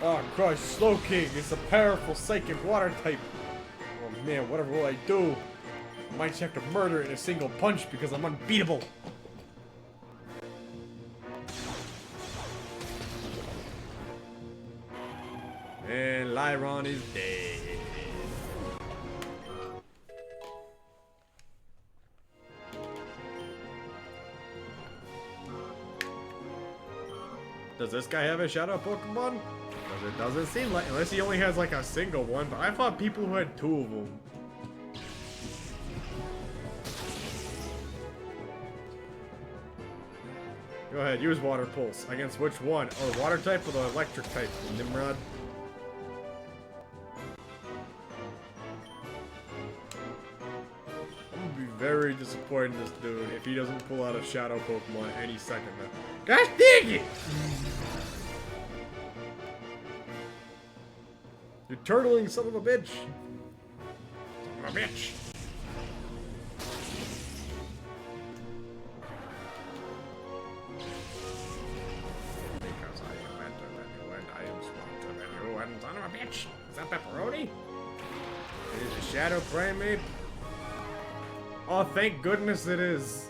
Oh, crush, Slow King. It's a powerful psychic water type. Oh man, whatever will I do? I might just have to murder it in a single punch because I'm unbeatable. And Lyron is dead. Does this guy have a shadow Pokemon? Because it doesn't seem like, unless he only has like a single one, but I thought people who had two of them. Go ahead, use Water Pulse. Against which one? Oh, water type or the electric type? Nimrod? I'm gonna be very disappointed in this dude if he doesn't pull out a shadow Pokemon any second now. Gosh dang it! You turtling son of a bitch! Son of a bitch! Because I am better than you and I am smarter than you and son of a bitch! Is that pepperoni? It is a shadow primate. Oh, thank goodness it is.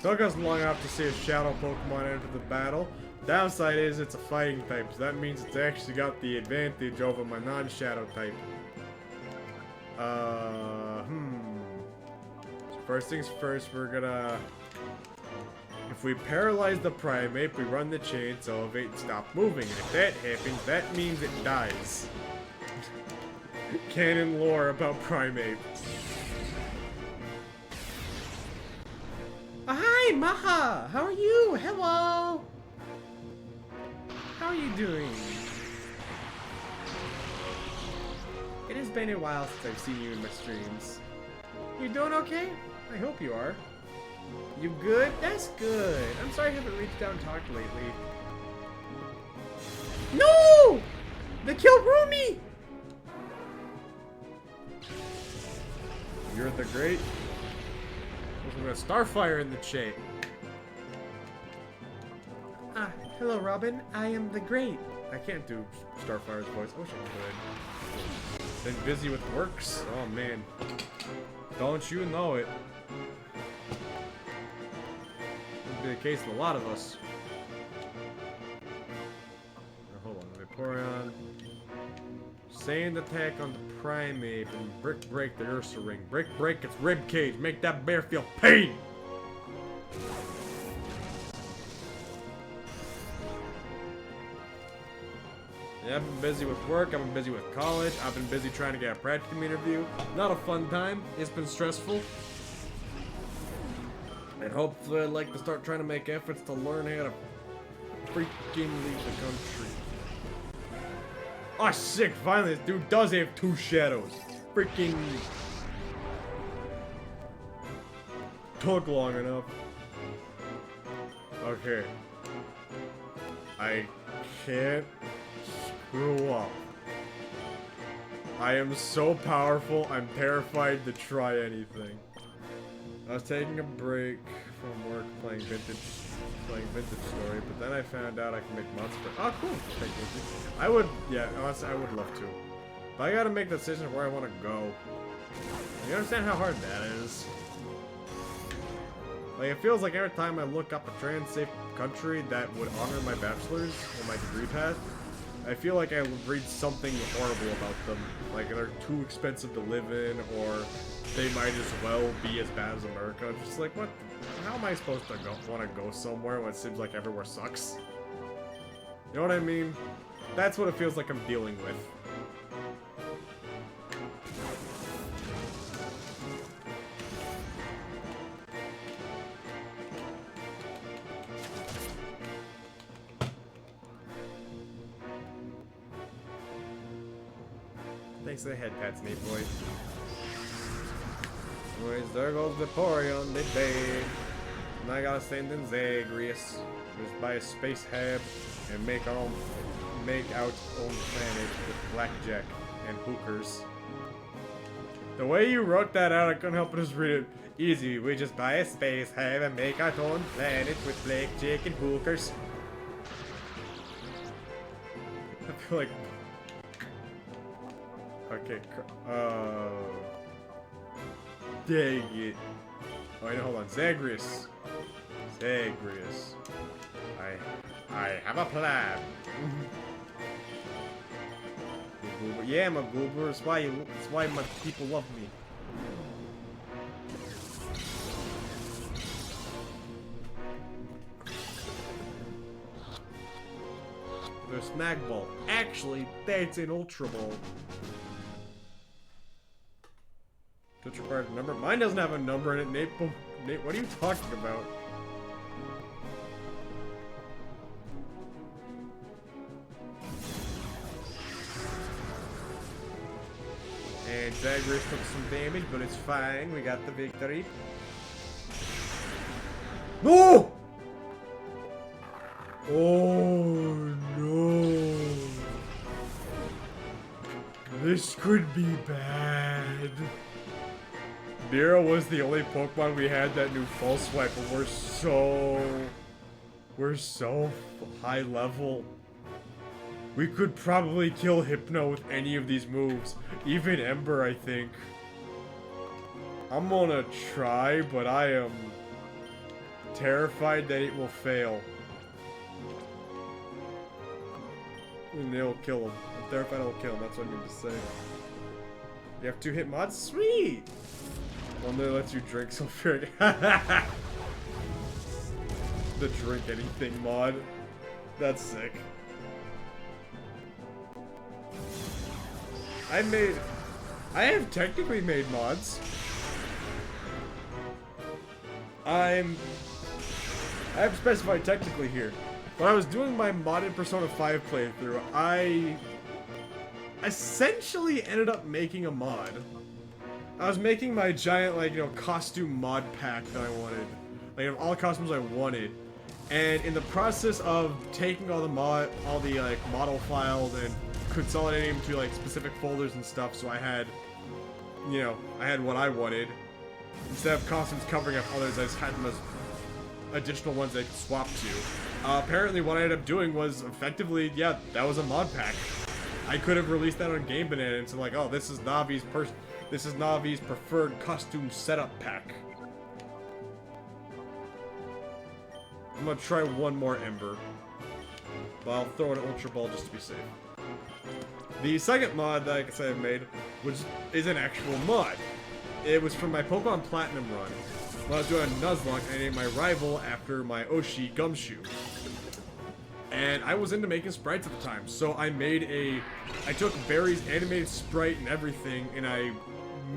Took us long enough to see a shadow Pokemon enter the battle. Downside is it's a fighting type, so that means it's actually got the advantage over my non-shadow type. So first things first, we're gonna... If we paralyze the primate, we run the chain to elevate and stop moving. And if that happens, that means it dies. Canon lore about primate. Hi, Maha! How are you? Hello! How are you doing? It has been a while since I've seen you in my streams. You doing okay? I hope you are. You good? That's good. I'm sorry I haven't reached out and talked lately. No! They killed Rumi! You're the great. We got Starfire in the chat. Ah, hello Robin. I am the great. I can't do Starfire's voice. I wish I could. Been busy with works? Oh man. Don't you know it? Would be the case of a lot of us. Hold on, Vaporeon. Sand attack on the primate and Brick Break the Ursa Ring. Brick Break its rib cage. Make that bear feel pain! Yeah, I've been busy with work, I've been busy with college, I've been busy trying to get a practicum interview. Not a fun time, it's been stressful. And hopefully I'd like to start trying to make efforts to learn how to freaking leave the country. Oh, sick! Finally, this dude does have two shadows. Freaking... took long enough. Okay. I can't screw up. I am so powerful, I'm terrified to try anything. I was taking a break from work playing Vintage Story, but then I found out I can make mods for— oh, cool! Thank you. I would, yeah, honestly, I would love to. But I gotta make the decision of where I want to go. You understand how hard that is? Like, it feels like every time I look up a trans-safe country that would honor my bachelor's or my degree path, I feel like I would read something horrible about them. Like, they're too expensive to live in, or they might as well be as bad as America. I'm just like, what? How am I supposed to want to go somewhere when it seems like everywhere sucks? You know what I mean? That's what it feels like I'm dealing with. Thanks for the head pats, Nate boy. Anyways, there goes Vaporeon, they big. And I gotta send in Zagreus. Just buy a space hab and make our own, make our own planet with blackjack and hookers. The way you wrote that out, I couldn't help but just read it. Easy, we just buy a space hab and make our own planet with blackjack and hookers. I feel like... Okay, dang it. Oh, wait, no, hold on. Zagreus. Zagreus. I have a plan. Yeah, my goober. That's why my people love me. The snack ball. Actually, that's an ultra ball. Does it require a number? Mine doesn't have a number in it, Nate. Nate, what are you talking about? And Zagreus took some damage, but it's fine. We got the victory. No! Oh no! This could be bad. Nero was the only Pokemon we had that knew False Swipe, but we're so high level. We could probably kill Hypno with any of these moves. Even Ember, I think. I'm gonna try, but I am terrified that it will fail. And it'll kill him. I'm terrified it'll kill him, that's what I need to say. You have 2 hit mods? Sweet! One that lets you drink sulfuric. The drink anything mod. That's sick. I have technically made mods. I have specified technically here. When I was doing my modded Persona 5 playthrough, I essentially ended up making a mod. I was making my giant, like, you know, costume mod pack that I wanted. Like, of all the costumes I wanted. And in the process of taking all the model files and consolidating them to, like, specific folders and stuff, so I had, you know, I had what I wanted. Instead of costumes covering up others, I just had them as additional ones I could swap to. Apparently what I ended up doing was effectively, yeah, that was a mod pack. I could have released that on Game Banana and said, like, oh, this is Navi's preferred costume setup pack. I'm gonna try one more Ember. But I'll throw in an Ultra Ball just to be safe. The second mod that I can say I've made, which is an actual mod. It was from my Pokemon Platinum run. When I was doing a Nuzlocke, I named my rival after my Oshi Gumshoe. And I was into making sprites at the time, so I took Barry's animated sprite and everything, and I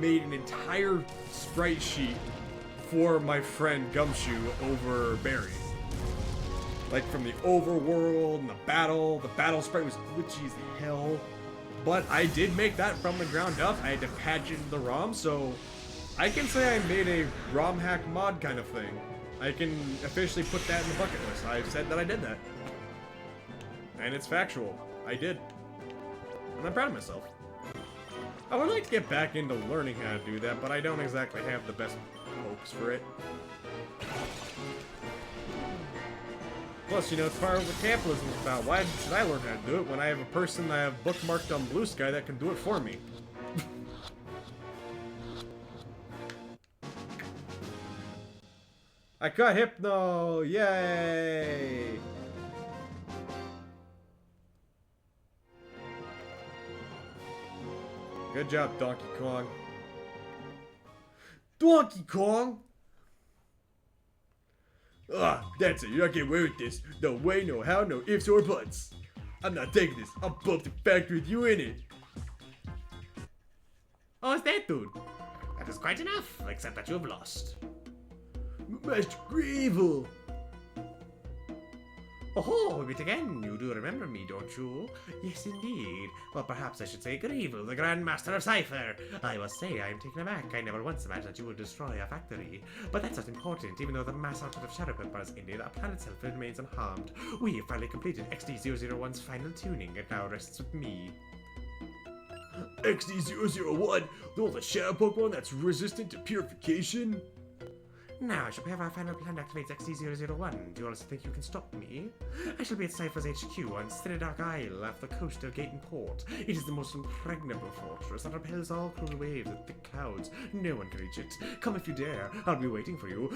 made an entire sprite sheet for my friend Gumshoe over Barry. Like, from the overworld and the battle sprite was glitchy as hell. But I did make that from the ground up. I had to pagin the ROM, so I can say I made a ROM hack mod kind of thing. I can officially put that in the bucket list. I've said that I did that. And it's factual. I did. And I'm proud of myself. I would like to get back into learning how to do that, but I don't exactly have the best hopes for it. Plus, you know, it's part of what capitalism is about. Why should I learn how to do it when I have a person that I have bookmarked on Blue Sky that can do it for me? I got Hypno! Yay! Good job, Donkey Kong. Donkey Kong! Ah, that's it. You're not getting away with this. No way, no how, no ifs or buts. I'm not taking this. I'll blow up the factory with you in it. Oh, it's that dude. That is quite enough, except that you have lost. Master Gravel! Oh, we meet again. You do remember me, don't you? Yes, indeed. Well, perhaps I should say Greevil, the Grand Master of Cipher. I must say, I am taken aback. I never once imagined that you would destroy a factory. But that's not important. Even though the mass output of shadow pepper is ended, our planet itself remains unharmed. We have finally completed XD001's final tuning. It now rests with me. XD001? The shadow Pokemon that's resistant to purification? Now, I shall have our final plan to activate XD001. Do you honestly think you can stop me? I shall be at Cypher's HQ on Stenidark Isle off the coast of Gaten Port. It is the most impregnable fortress that repels all cruel waves and thick clouds. No one can reach it. Come if you dare. I'll be waiting for you.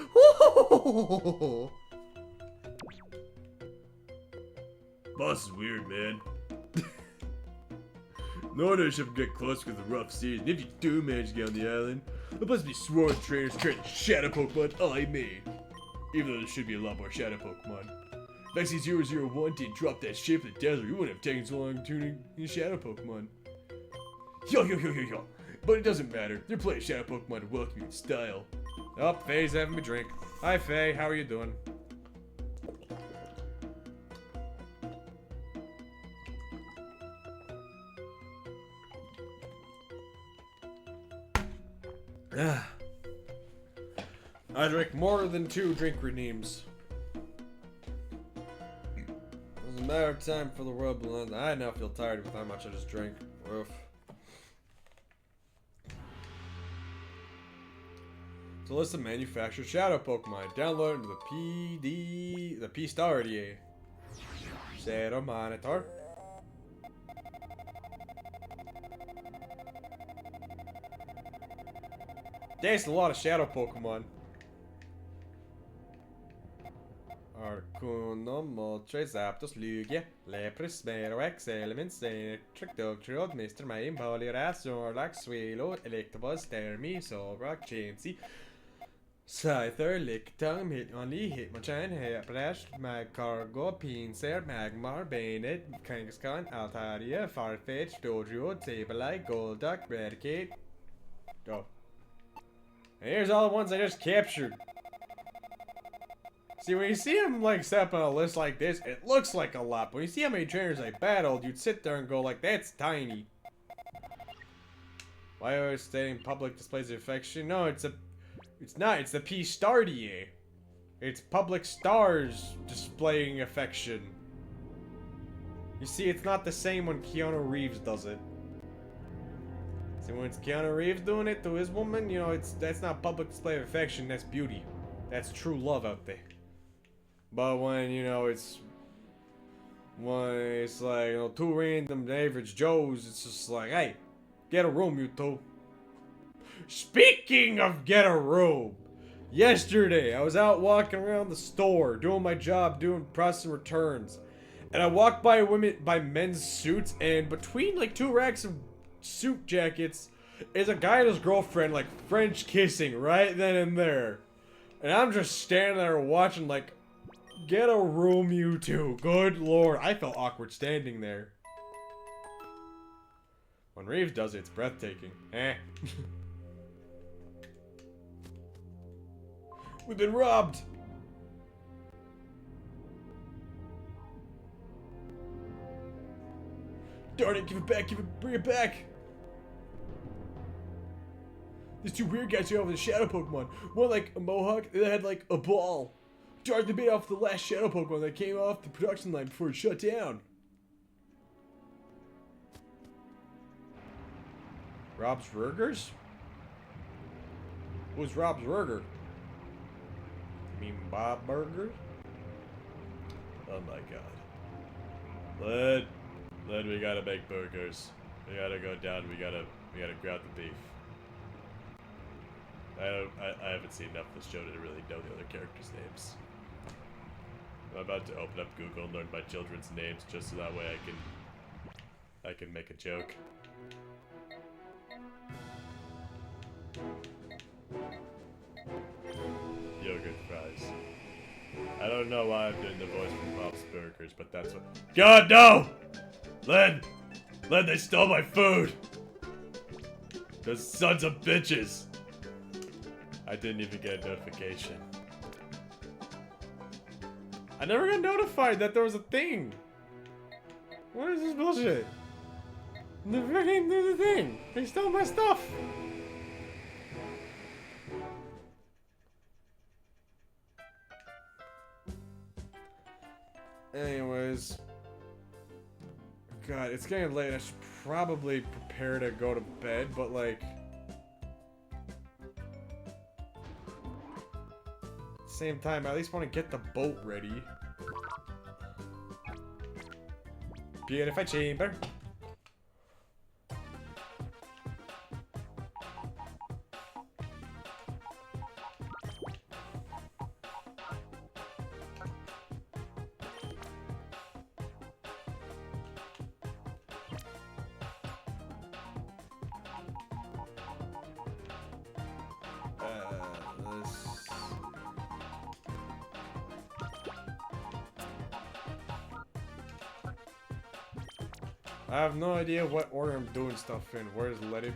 Boss is weird, man. No one should get close with the rough seas, and if you do manage to get on the island, there must be sworn trainers training shadow Pokemon I made. Even though there should be a lot more shadow Pokemon. If XD001 didn't drop that ship in the desert, we wouldn't have taken so long tuning in shadow Pokemon. Yo. But it doesn't matter. They're playing shadow Pokemon to welcome you in style. Oh, Faye's having me drink. Hi, Faye. How are you doing? I drink more than 2 drink redeems. It's a matter of time for the world to end. I now feel tired with how much I just drank. Oof. So list of manufactured shadow Pokemon. Download into the P-Star RDA. Shadow Monitor. There's a lot of shadow Pokemon. Arcanum, Moltres, Zapdos, Lugia, Lapras, Smerox, Elements, Electric, Dugtrio, Mr. Mime, Poliwrath, Snorlax, Swallow, Electabuzz, Starmie, Solrock, Chansey, Scyther, Lickitung, Hitmonlee, Hitmonchan, Hairbrash, Magcargo, Pinsir, Magmar, Bayonet, Kangaskhan, Altaria, Farfetch, Dodrio, Sableye, Golduck, Raticate. Oh. And here's all the ones I just captured. See, when you see them, like, set up on a list like this, it looks like a lot. But when you see how many trainers I battled, you'd sit there and go, like, that's tiny. Why always stating public displays of affection? No, it's not. It's the P-Stardier. It's public stars displaying affection. You see, it's not the same when Keanu Reeves does it. See, when it's Keanu Reeves doing it to his woman, you know, that's not public display of affection, that's beauty. That's true love out there. But when, you know, it's like, you know, 2 random average Joes, it's just like, hey, get a room, you two. Speaking of get a room, yesterday I was out walking around the store, doing my job, doing processing returns, and I walked by men's suits, and between like 2 racks of suit jackets is a guy and his girlfriend like French kissing right then and there. And I'm just standing there watching like, get a room, you two. Good lord. I felt awkward standing there. When Reeves does it, it's breathtaking. We've been robbed. Darn it, give it back, bring it back. There's 2 weird guys here with the shadow Pokemon. One like a mohawk, the other had like a ball. Darn, they made off the last shadow Pokemon that came off the production line before it shut down. Rob's Burgers? Who's Rob's Burger? You mean Bob Burgers? Oh my god. Led, we gotta make burgers. We gotta go down, we gotta grab the beef. I haven't seen enough of this show to really know the other characters' names. I'm about to open up Google and learn my children's names just so that way I can make a joke. Yogurt fries. I don't know why I'm doing the voice from Bob's Burgers, but that's what— God, no! Len, they stole my food! Those sons of bitches! I didn't even get a notification. I never got notified that there was a thing. What is this bullshit? There's a thing. They stole my stuff. Anyways. God, it's getting late. I should probably prepare to go to bed, but like... Same time, I at least want to get the boat ready. Beautiful chamber. I have no idea what order I'm doing stuff in. Where's let it?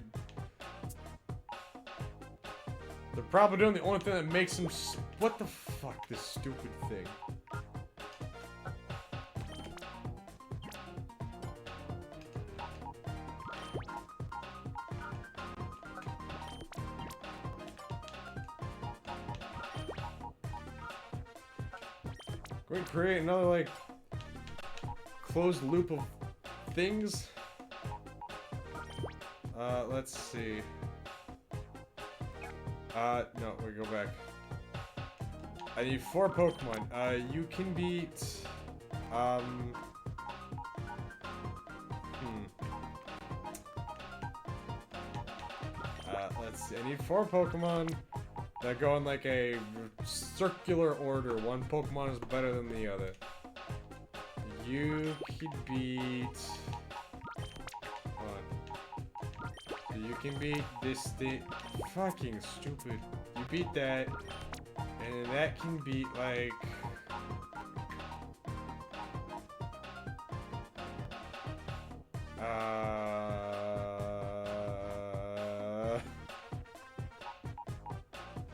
They're probably doing the only thing that makes them. What the fuck? This stupid thing. Go and create another like closed loop of things. Let's see. No, we go back. I need 4 Pokemon. You can beat, let's see. I need 4 Pokemon that go in like a circular order. One Pokemon is better than the other. You could beat... Hold on. You can beat this thing. Fucking stupid. You beat that. And that can beat, like...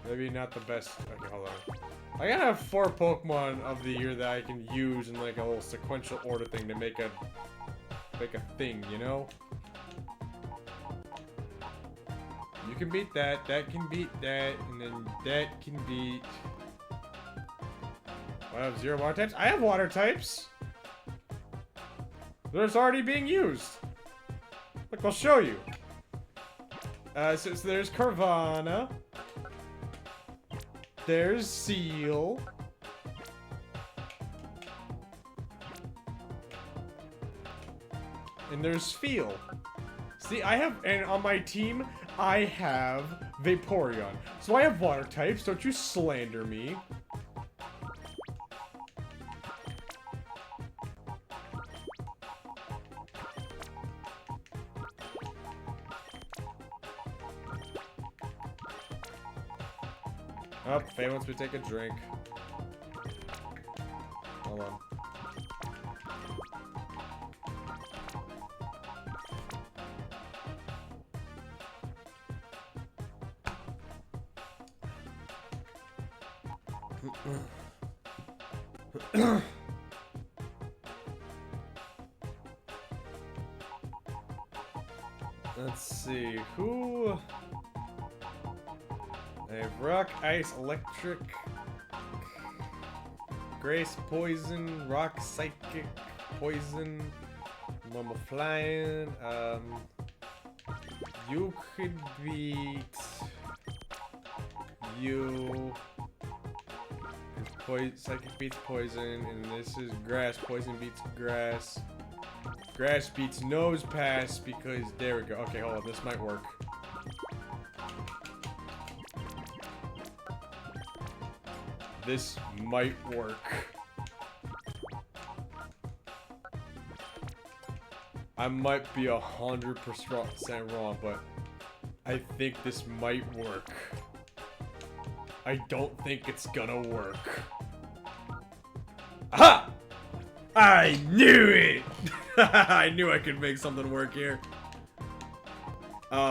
Maybe not the best. Okay, hold on. I gotta have 4 Pokemon of the year that I can use in like a little sequential order thing to make a thing, you know? You can beat that, that can beat that, and then that can beat... I have 0 water types? I have water types! There's already being used! Look, I'll show you. So there's Carvana. There's Seal. And there's Feel. See, I have, and on my team, I have Vaporeon. So I have water types, don't you slander me. Oh, Faye wants me to take a drink. Hold on. Let's see, who... I have Rock, Ice, Electric, Grace, Poison, Rock, Psychic, Poison, Normal Flying, you could beat you, Psychic beats Poison, and this is Grass, Poison beats Grass, Grass beats Nose Pass, because, there we go, okay, hold on, this might work. This might work. I might be 100% wrong, but I think this might work. I don't think it's gonna work. Aha! I knew it! I knew I could make something work here.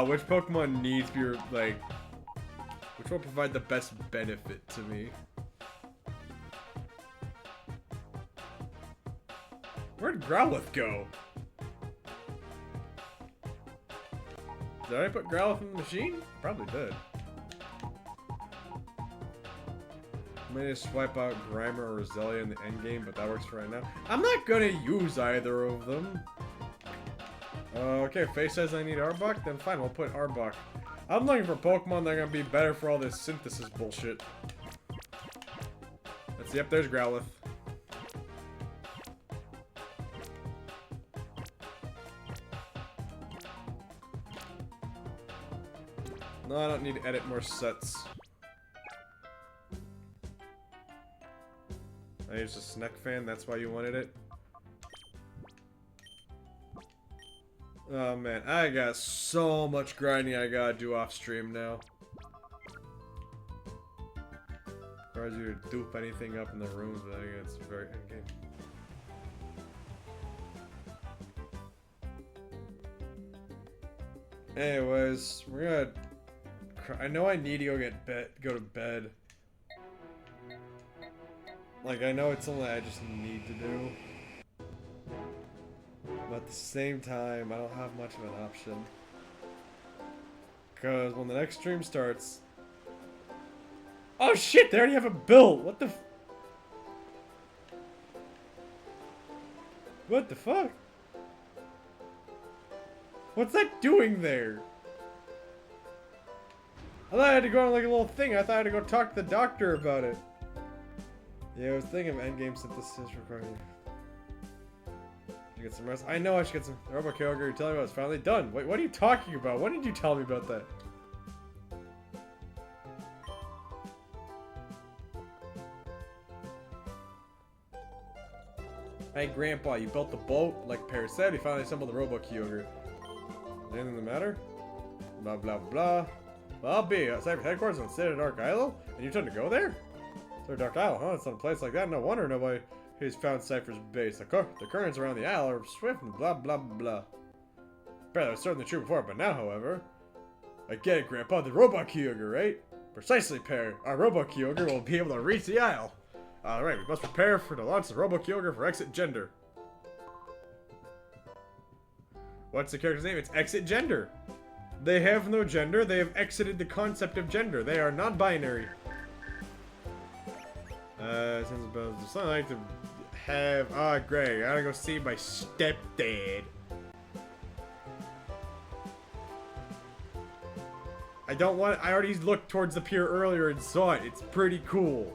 Which Pokemon needs your, like... Which will provide the best benefit to me? Where'd Growlithe go? Did I put Growlithe in the machine? Probably did. I may just swipe out Grimer or Roselia in the endgame, but that works for right now. I'm not gonna use either of them. Okay, Faye says I need Arbok, then fine, we'll put Arbok. I'm looking for Pokemon that are gonna be better for all this synthesis bullshit. Let's see, yep, there's Growlithe. No, I don't need to edit more sets. I used a Sneck fan, that's why you wanted it? Oh man, I got so much grinding I gotta do off stream now. Requires you to dupe anything up in the rooms, but I think it's very endgame. Anyways, we're gonna. I know I need to go to bed. Like, I know it's something that I just need to do. But at the same time, I don't have much of an option. Because when the next stream starts... Oh shit, they already have a build! What the What the fuck? What's that doing there? I thought I had to go on like a little thing. I thought I had to go talk to the doctor about it. Yeah, I was thinking of endgame synthesis requiring. You get some rest. I know I should get some. Robot Kyogre, you're telling me about it's finally done. Wait, what are you talking about? When did you tell me about that? Hey, Grandpa, you built the boat like Paris said. We finally assembled the Robo Kyogre. Anything the matter? Blah blah blah. Well, I'll be at Cyber's headquarters on the City of Dark Isle, and you trying to go there? City of Dark Isle, huh? It's on a place like that. No wonder nobody has found Cypher's base. The currents around the isle are swift and blah blah blah. Bet that was certainly true before, but now, however, I get it, Grandpa. The Robot Kyogre, right? Precisely, Pear. Our Robot Kyogre will be able to reach the isle. Alright, we must prepare for the launch of the Robo Kyogre for Exit Gender. What's the character's name? It's Exit Gender. They have no gender. They have exited the concept of gender. They are non-binary. Since there's something I like to have... Ah, Greg, I gotta go see my stepdad. I don't want... I already looked towards the pier earlier and saw it. It's pretty cool.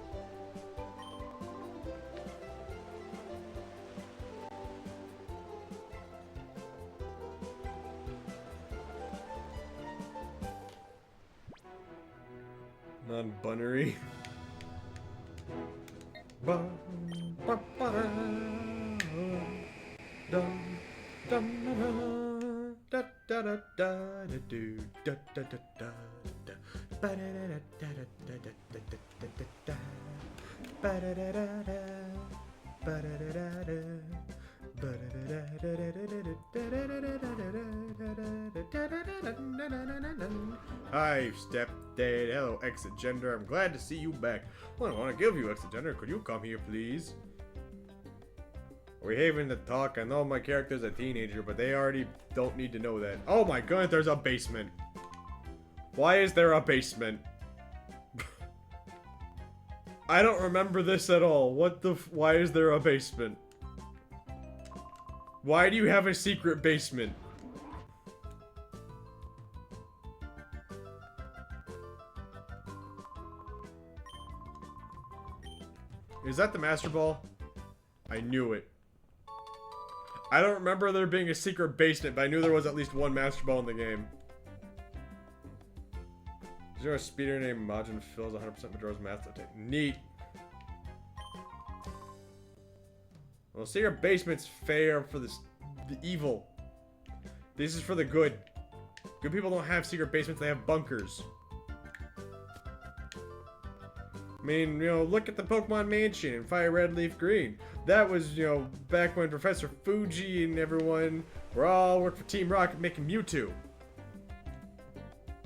Non-binary. Hi, stepdad. Hello, Exit Gender. I'm glad to see you back. Well, I want to give you Exit Gender. Could you come here, please? Are we having to talk? I know my character's a teenager, but they already don't need to know that. Oh my god, there's a basement. Why is there a basement? I don't remember this at all. Why is there a basement? Why do you have a secret basement? Is that the Master Ball? I knew it. I don't remember there being a secret basement, but I knew there was at least one Master Ball in the game. Is there a speeder named Majin fills 100% Majora's Mask? Neat. Well, secret basements fair for the evil. This is for the good. Good people don't have secret basements, they have bunkers. I mean, you know, look at the Pokemon Mansion in Fire Red Leaf Green. That was, you know, back when Professor Fuji and everyone were all worked for Team Rocket making Mewtwo.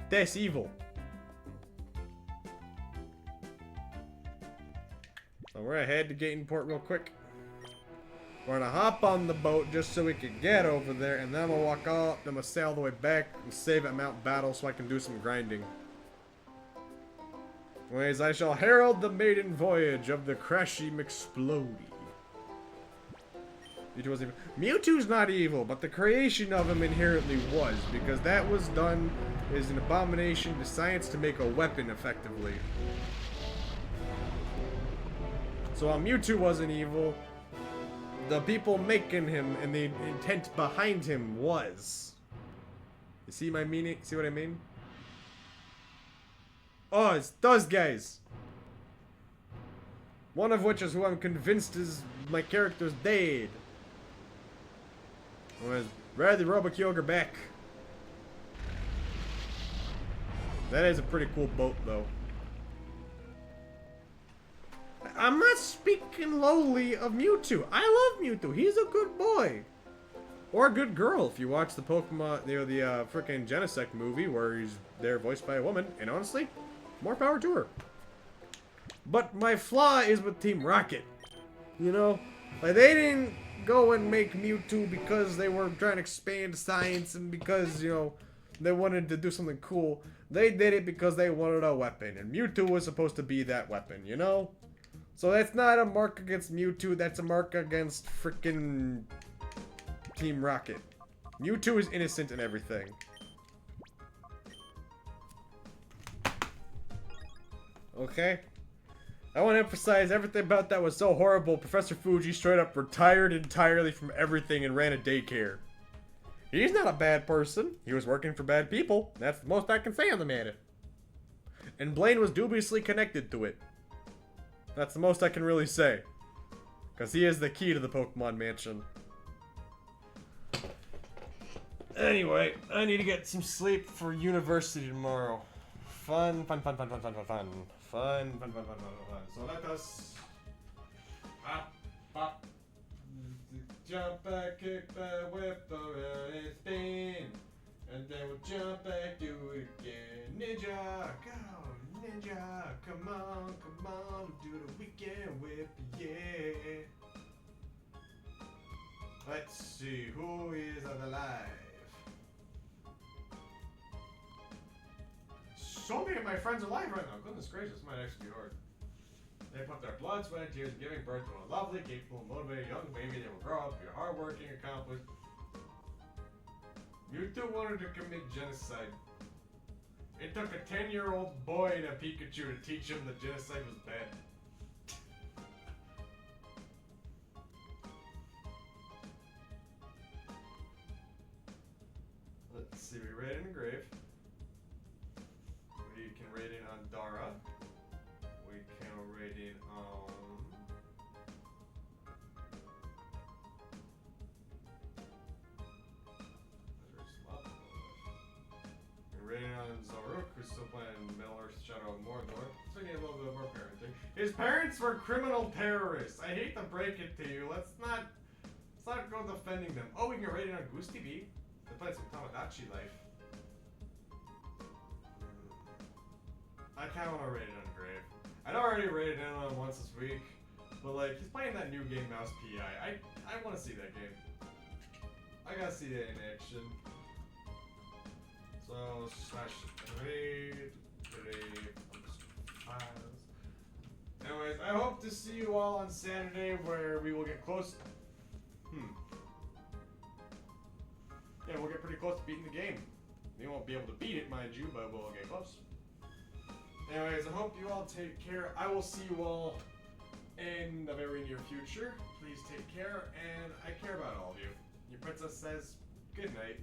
That's evil. So we're gonna head to Gatenport real quick. We're gonna hop on the boat just so we can get over there, and then I'm gonna walk all up, then I'm gonna sail the way back and save at Mount Battle so I can do some grinding. Anyways, I shall herald the maiden voyage of the Crashy McSplody. Mewtwo's not evil, but the creation of him inherently was, because that was done as an abomination to science to make a weapon effectively. So while Mewtwo wasn't evil, the people making him and the intent behind him was. You see my meaning? See what I mean? Oh, it's those guys. One of which is who I'm convinced is my character's dead. Was Riley Robokyogre back. That is a pretty cool boat, though. I'm not speaking lowly of Mewtwo. I love Mewtwo. He's a good boy. Or a good girl, if you watch the Pokemon, you know, the frickin' Genesect movie where he's there voiced by a woman. And honestly, more power to her. But my flaw is with Team Rocket. You know? Like, they didn't go and make Mewtwo because they were trying to expand science and because, you know, they wanted to do something cool. They did it because they wanted a weapon. And Mewtwo was supposed to be that weapon, you know? So that's not a mark against Mewtwo, that's a mark against frickin' Team Rocket. Mewtwo is innocent in everything. Okay? I want to emphasize everything about that was so horrible. Professor Fuji straight up retired entirely from everything and ran a daycare. He's not a bad person. He was working for bad people. That's the most I can say on the matter. And Blaine was dubiously connected to it. That's the most I can really say. Because he is the key to the Pokemon Mansion. Anyway, I need to get some sleep for university tomorrow. Fun. So let us hop, jump back, kick back, whip around and spin, and then we'll jump back, do it again. Ninja, go, ninja, come on, do the weekend whip, yeah. Let's see who is alive. So many of my friends are alive right now. Goodness gracious, this might actually be hard. They put their blood, sweat, and tears in giving birth to a lovely, capable, motivated young baby that will grow up, be hardworking, accomplished. Mewtwo wanted to commit genocide. It took a 10-year-old boy and a Pikachu to teach him that genocide was bad. Let's see, we read in the grave. We can raid in on Dara. We can raid in on... We're raiding on Zaruk, who's still playing Middle Earth Shadow of Mordor. So we need a little bit more parenting. His parents were criminal terrorists. I hate to break it to you. Let's not go defending them. Oh, we can raid in on Goosty B. They played some Tamagotchi life. I kind of want to raid it on Grave. I'd already raided in on him once this week, but like, he's playing that new game, Mouse PI. I want to see that game. I gotta see that in action. So, slash raid, files. Anyways, I hope to see you all on Saturday where we will get close. Yeah, we'll get pretty close to beating the game. We won't be able to beat it, mind you, but we'll get close. Anyways, I hope you all take care. I will see you all in the very near future. Please take care, and I care about all of you. Your princess says good night.